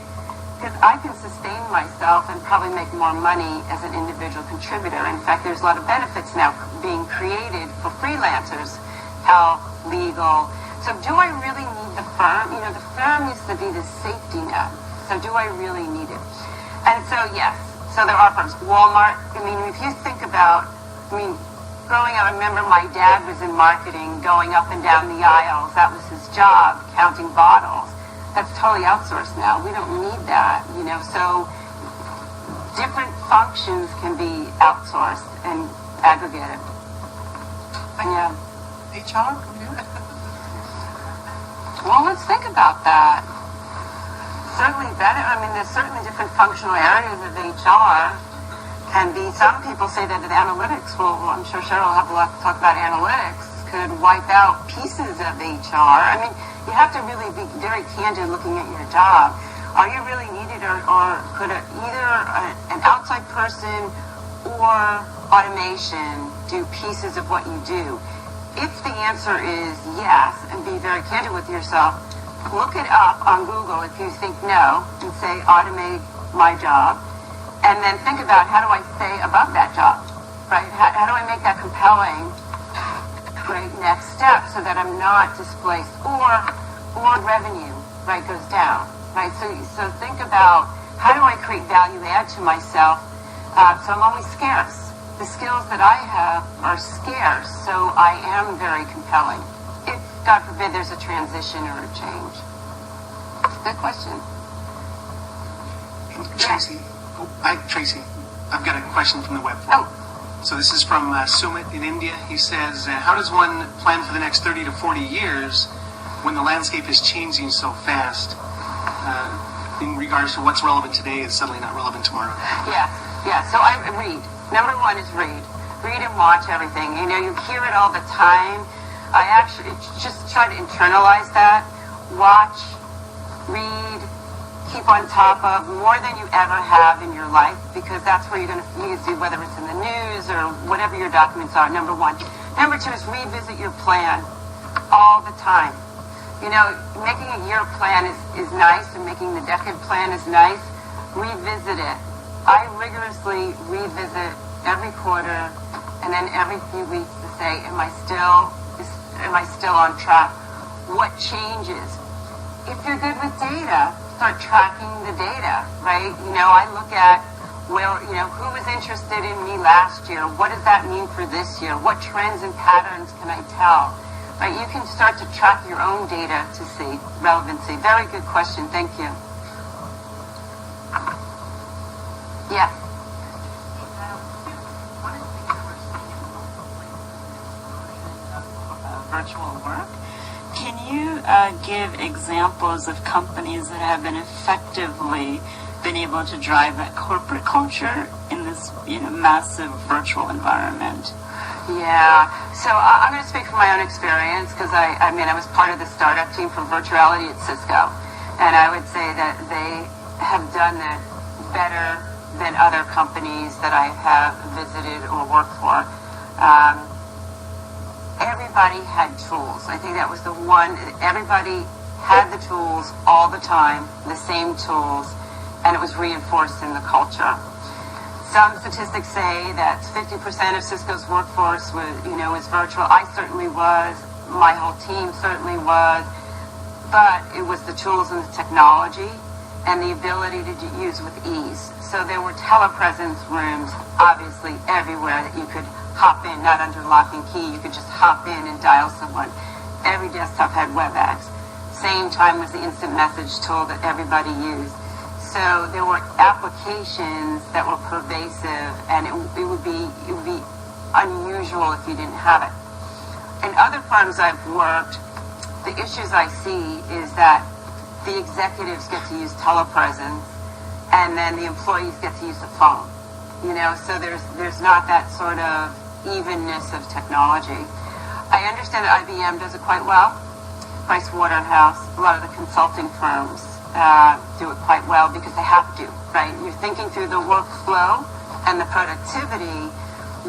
Because I can sustain myself and probably make more money as an individual contributor. In fact, there's a lot of benefits now being created for freelancers, health, legal. So do I really need the firm? The firm used to be the safety net. So do I really need it? And so, yes. So there are firms. Walmart, if you think about, growing up, I remember my dad was in marketing, going up and down the aisles. That was his job, counting bottles. That's totally outsourced now. We don't need that, So different functions can be outsourced. And aggregated. Yeah. HR? Well, let's think about that. Certainly better. I mean, there's certainly different functional areas of HR. Can be, some people say that the analytics will, I'm sure Cheryl will have a lot to talk about analytics, could wipe out pieces of HR. I mean, you have to really be very candid looking at your job. Are you really needed, or could either an outside person or automation do pieces of what you do? If the answer is yes, and be very candid with yourself, look it up on Google if you think no, and say automate my job, and then think about how do I stay above that job, right? How do I make that compelling, great next step so that I'm not displaced, or revenue, right, goes down, right? So think about how do I create value add to myself so I'm always scarce. The skills that I have are scarce, so I am very compelling. If, God forbid, there's a transition or a change. Good question. Tracy, Tracy, I've got a question from the web Oh. forum. So this is from Sumit in India. He says, how does one plan for the next 30 to 40 years when the landscape is changing so fast in regards to what's relevant today is suddenly not relevant tomorrow? Yeah. So I read. Number one is read. Read and watch everything. You know, you hear it all the time. I actually just try to internalize that. Watch, read, keep on top of more than you ever have in your life, because that's where you're going to use it, whether it's in the news or whatever your documents are, number one. Number two is revisit your plan all the time. You know, making a year plan is nice, and making the decade plan is nice. Revisit it. I rigorously revisit every quarter and then every few weeks to say, am I still on track? What changes? If you're good with data, start tracking the data, right? You know, I look at who was interested in me last year? What does that mean for this year? What trends and patterns can I tell? Right? You can start to track your own data to see relevancy. Very good question. Thank you. Yeah. Virtual work. Can you give examples of companies that have been effectively been able to drive that corporate culture in this massive virtual environment? Yeah. So I'm going to speak from my own experience, because I was part of the startup team for virtuality at Cisco, and I would say that they have done it better than other companies that I have visited or worked for. Everybody had tools. I think that was the one. Everybody had the tools all the time, the same tools, and it was reinforced in the culture. Some statistics say that 50% of Cisco's workforce was virtual. I certainly was. My whole team certainly was. But it was the tools and the technology and the ability to use with ease. So there were telepresence rooms, obviously, everywhere that you could hop in, not under lock and key. You could just hop in and dial someone. Every desktop had WebEx. Same time was the instant message tool that everybody used. So there were applications that were pervasive, and it would be unusual if you didn't have it. In other firms I've worked, the issues I see is that the executives get to use telepresence, and then the employees get to use the phone. So there's not that sort of evenness of technology. I understand that IBM does it quite well. Price Waterhouse, a lot of the consulting firms do it quite well because they have to, right? You're thinking through the workflow and the productivity.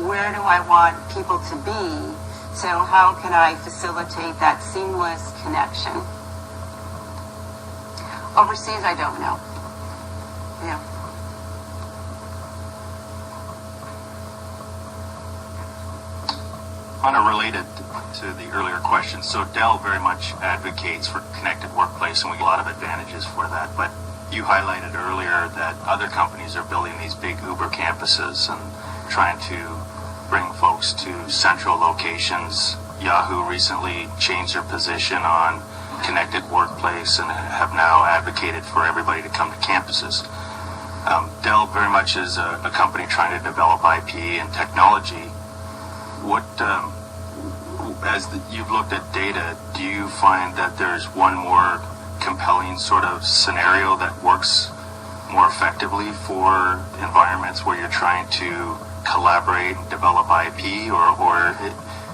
Where do I want people to be? So how can I facilitate that seamless connection? Overseas, I don't know. Yeah. Unrelated to the earlier question, so Dell very much advocates for connected workplace, and we get a lot of advantages for that. But you highlighted earlier that other companies are building these big Uber campuses and trying to bring folks to central locations. Yahoo recently changed their position on connected workplace and have now advocated for everybody to come to campuses. Dell very much is a company trying to develop IP and technology. what, you've looked at data, do you find that there's one more compelling sort of scenario that works more effectively for environments where you're trying to collaborate and develop IP, or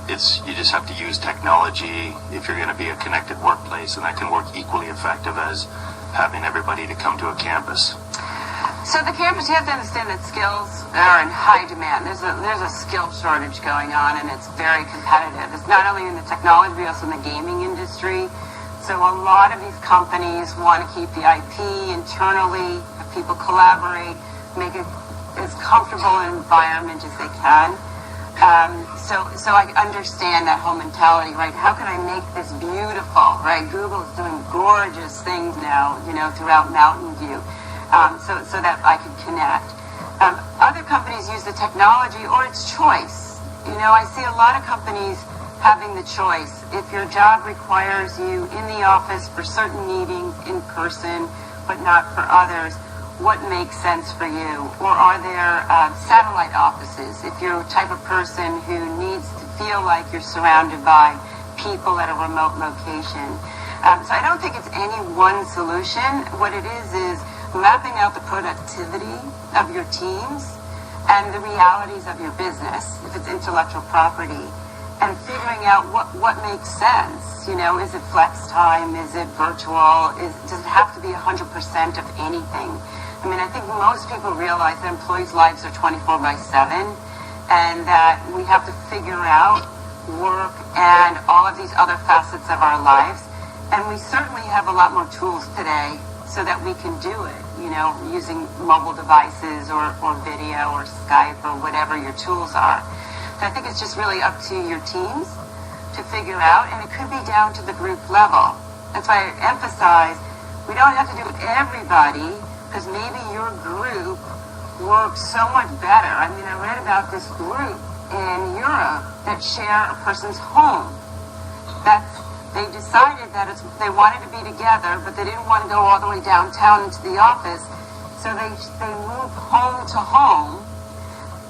it's you just have to use technology if you're going to be a connected workplace, and that can work equally effective as having everybody to come to a campus? So the campus, you have to understand that skills are in high demand. There's a skill shortage going on, and it's very competitive. It's not only in the technology, but also in the gaming industry. So a lot of these companies want to keep the IP internally, have people collaborate, make it as comfortable an environment as they can. So I understand that whole mentality, right? How can I make this beautiful, right? Google's doing gorgeous things now, throughout Mountain View. So that I can connect. Other companies use the technology, or it's choice. I see a lot of companies having the choice. If your job requires you in the office for certain meetings in person, but not for others, what makes sense for you? Or are there satellite offices? If you're the type of person who needs to feel like you're surrounded by people at a remote location. So I don't think it's any one solution. What it is mapping out the productivity of your teams and the realities of your business, if it's intellectual property, and figuring out what makes sense. Is it flex time? Is it virtual? Does it have to be 100% of anything? I think most people realize that employees' lives are 24/7, and that we have to figure out work and all of these other facets of our lives. And we certainly have a lot more tools today so that we can do it, using mobile devices or video or Skype or whatever your tools are. So I think it's just really up to your teams to figure out, and it could be down to the group level. That's why I emphasize we don't have to do it with everybody, because maybe your group works so much better. I read about this group in Europe that share a person's home. They decided that they wanted to be together, but they didn't want to go all the way downtown into the office, so they moved home to home,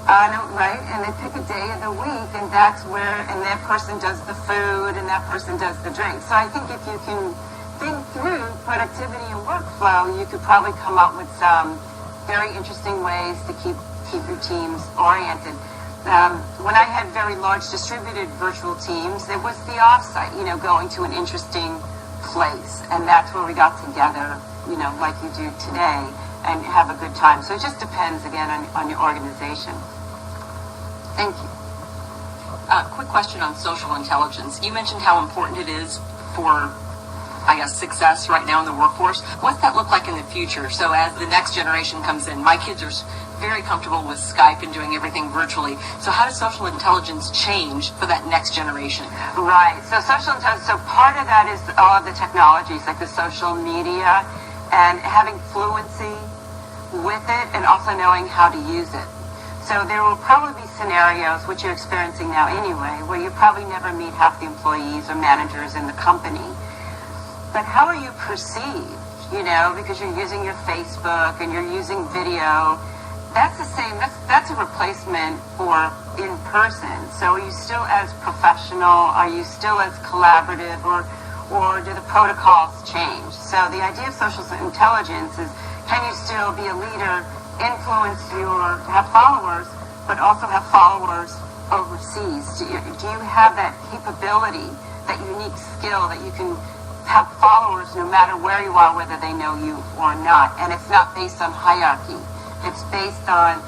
right? And they pick a day of the week, and that's and that person does the food, and that person does the drink. So I think if you can think through productivity and workflow, you could probably come up with some very interesting ways to keep your teams oriented. When I had very large distributed virtual teams, it was the offsite, going to an interesting place. And that's where we got together, like you do today, and have a good time. So it just depends, again, on your organization. Thank you. Quick question on social intelligence. You mentioned how important it is for, success right now in the workforce. What's that look like in the future? So as the next generation comes in, my kids are very comfortable with Skype and doing everything virtually. So how does social intelligence change for that next generation? Right. So social intelligence, so part of that is all of the technologies, like the social media, and having fluency with it, and also knowing how to use it. So there will probably be scenarios, which you're experiencing now anyway, where you probably never meet half the employees or managers in the company. But how are you perceived? Because you're using your Facebook and you're using video. That's the same. That's a replacement for in person. So are you still as professional? Are you still as collaborative? Or do the protocols change? So the idea of social intelligence is, can you still be a leader, influence have followers, but also have followers overseas? Do you have that capability, that unique skill that you can have followers no matter where you are, whether they know you or not? And it's not based on hierarchy. It's based on,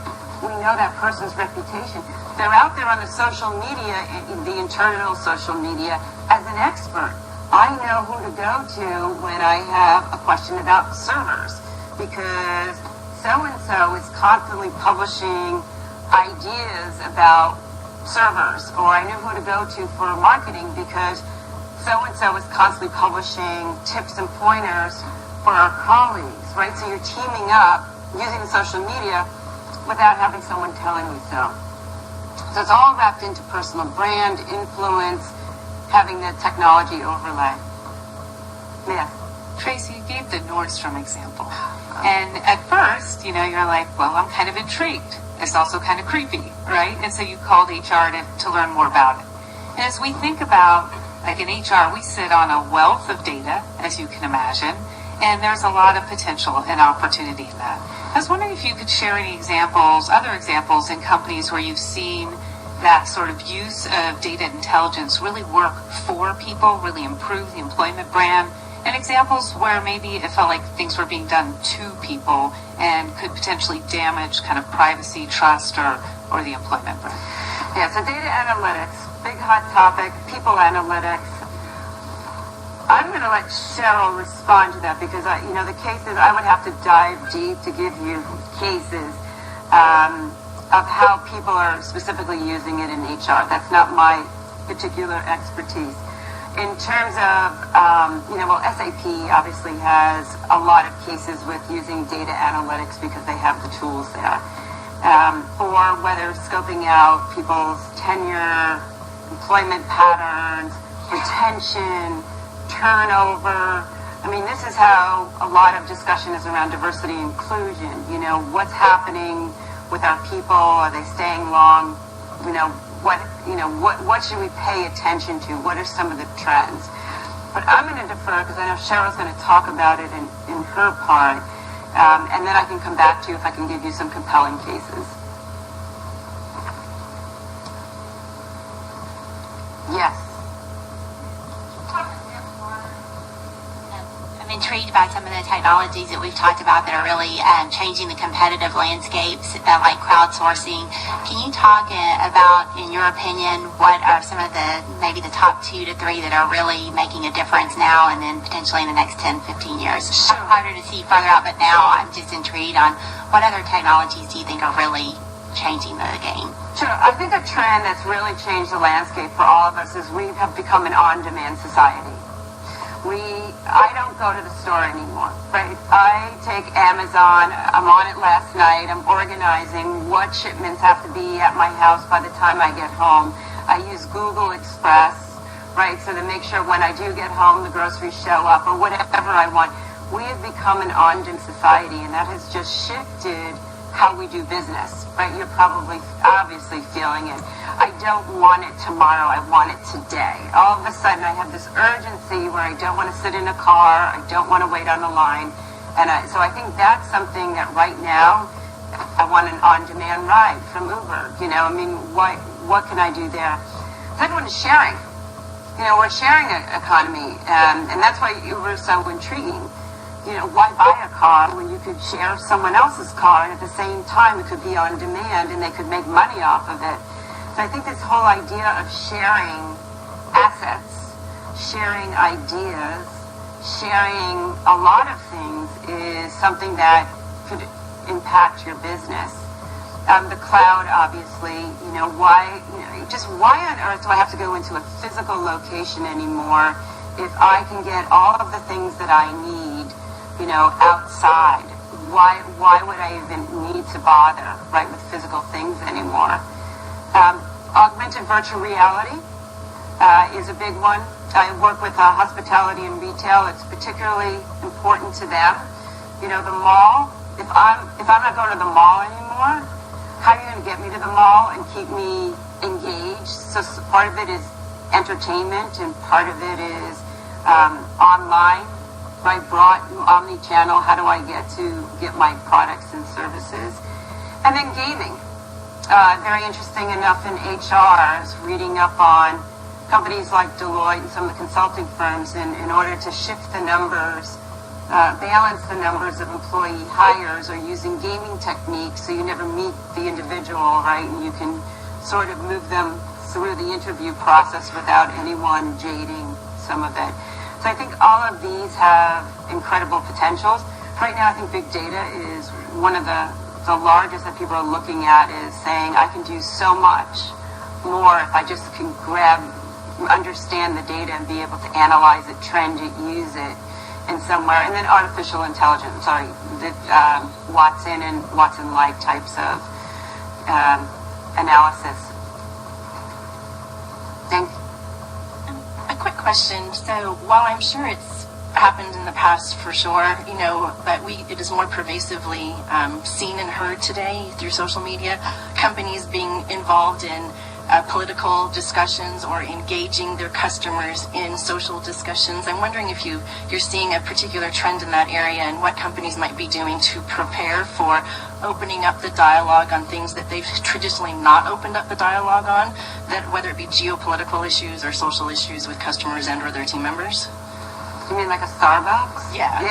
we know that person's reputation. They're out there on the social media, the internal social media, as an expert. I know who to go to when I have a question about servers, because so-and-so is constantly publishing ideas about servers, or I know who to go to for marketing because so-and-so is constantly publishing tips and pointers for our colleagues, right? So you're teaming up using the social media without having someone telling you so. So it's all wrapped into personal brand, influence, having the technology overlay. Yeah. Tracy, you gave the Nordstrom example. And at first, you're like, well, I'm kind of intrigued. it's also kind of creepy, right? And so you called HR to learn more about it. And as we think about, like in HR, we sit on a wealth of data, as you can imagine, and there's a lot of potential and opportunity in that. I was wondering if you could share any examples, other examples in companies where you've seen that sort of use of data intelligence really work for people, really improve the employment brand, and examples where maybe it felt like things were being done to people and could potentially damage kind of privacy, trust, or the employment brand. Yeah, so data analytics, big hot topic, people analytics. I'm going to let Cheryl respond to that because, the cases, I would have to dive deep to give you cases of how people are specifically using it in HR. That's not my particular expertise. In terms of, SAP obviously has a lot of cases with using data analytics because they have the tools there. Or whether scoping out people's tenure, employment patterns, retention, turnover. I mean, this is how a lot of discussion is around diversity and inclusion. What's happening with our people? Are they staying long? What should we pay attention to? What are some of the trends? But I'm going to defer because I know Cheryl's going to talk about it in her part, and then I can come back to you if I can give you some compelling cases. Yes. I'm intrigued by some of the technologies that we've talked about that are really changing the competitive landscapes, like crowdsourcing. Can you talk about, in your opinion, what are some of maybe the top 2 to 3 that are really making a difference now and then potentially in the next 10, 15 years? It's harder to see further out, but now I'm just intrigued on what other technologies do you think are really changing the game? Sure. I think a trend that's really changed the landscape for all of us is we have become an on-demand society. I don't go to the store anymore, right? I take Amazon. I'm on it last night. I'm organizing what shipments have to be at my house by the time I get home. I use Google Express, right? So to make sure when I do get home, the groceries show up or whatever I want. We have become an on-demand society, and that has just shifted how we do business, right? You're probably obviously feeling it. I don't want it tomorrow. I want it today. All of a sudden, I have this urgency where I don't want to sit in a car. I don't want to wait on the line. And so I think that's something that right now, I want an on-demand ride from Uber. What can I do there? Second one is sharing. We're a sharing economy, and that's why Uber is so intriguing. Why buy a car when you could share someone else's car, and at the same time it could be on demand and they could make money off of it. So I think this whole idea of sharing assets, sharing ideas, sharing a lot of things is something that could impact your business. The cloud, obviously, why on earth do I have to go into a physical location anymore if I can get all of the things that I need outside? Why would I even need to bother, right, with physical things anymore? Augmented virtual reality is a big one. I work with hospitality and retail. It's particularly important to them. The mall. If I'm not going to the mall anymore, how are you going to get me to the mall and keep me engaged? So part of it is entertainment, and part of it is online. Right, broad omni-channel, how do I get my products and services? And then gaming. Very interesting enough in HR, I was reading up on companies like Deloitte and some of the consulting firms in order to shift the numbers, balance the numbers of employee hires, or using gaming techniques so you never meet the individual, right? And you can sort of move them through the interview process without anyone jading some of it. So I think all of these have incredible potentials. Right now, I think big data is one of the largest that people are looking at, is saying I can do so much more if I just can understand the data and be able to analyze it, trend it, use it in somewhere. And then artificial intelligence, Watson and Watson-like types of analysis. Thank you. A quick question. So while I'm sure it's happened in the past for sure, but it is more pervasively seen and heard today through social media. Companies being involved in political discussions or engaging their customers in social discussions. I'm wondering if you're seeing a particular trend in that area and what companies might be doing to prepare for opening up the dialogue on things that they've traditionally not opened up the dialogue on, that whether it be geopolitical issues or social issues with customers and or their team members. You mean like a Starbucks? Yeah.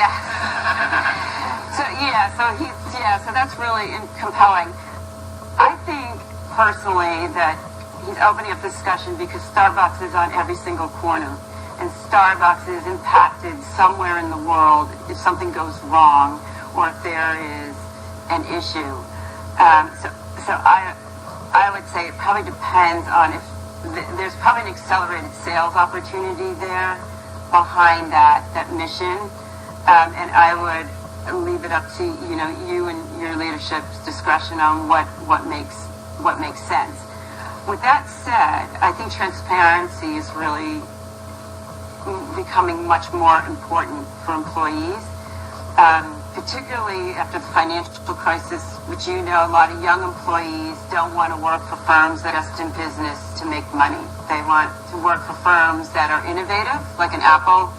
So that's really compelling. I think personally that he's opening up discussion because Starbucks is on every single corner, and Starbucks is impacted somewhere in the world if something goes wrong or if there is an issue. So I would say it probably depends on if there's probably an accelerated sales opportunity there behind that mission, and I would leave it up to you and your leadership's discretion on what makes sense. With that said, I think transparency is really becoming much more important for employees, particularly after the financial crisis, which a lot of young employees don't want to work for firms that are just in business to make money. They want to work for firms that are innovative, like an Apple,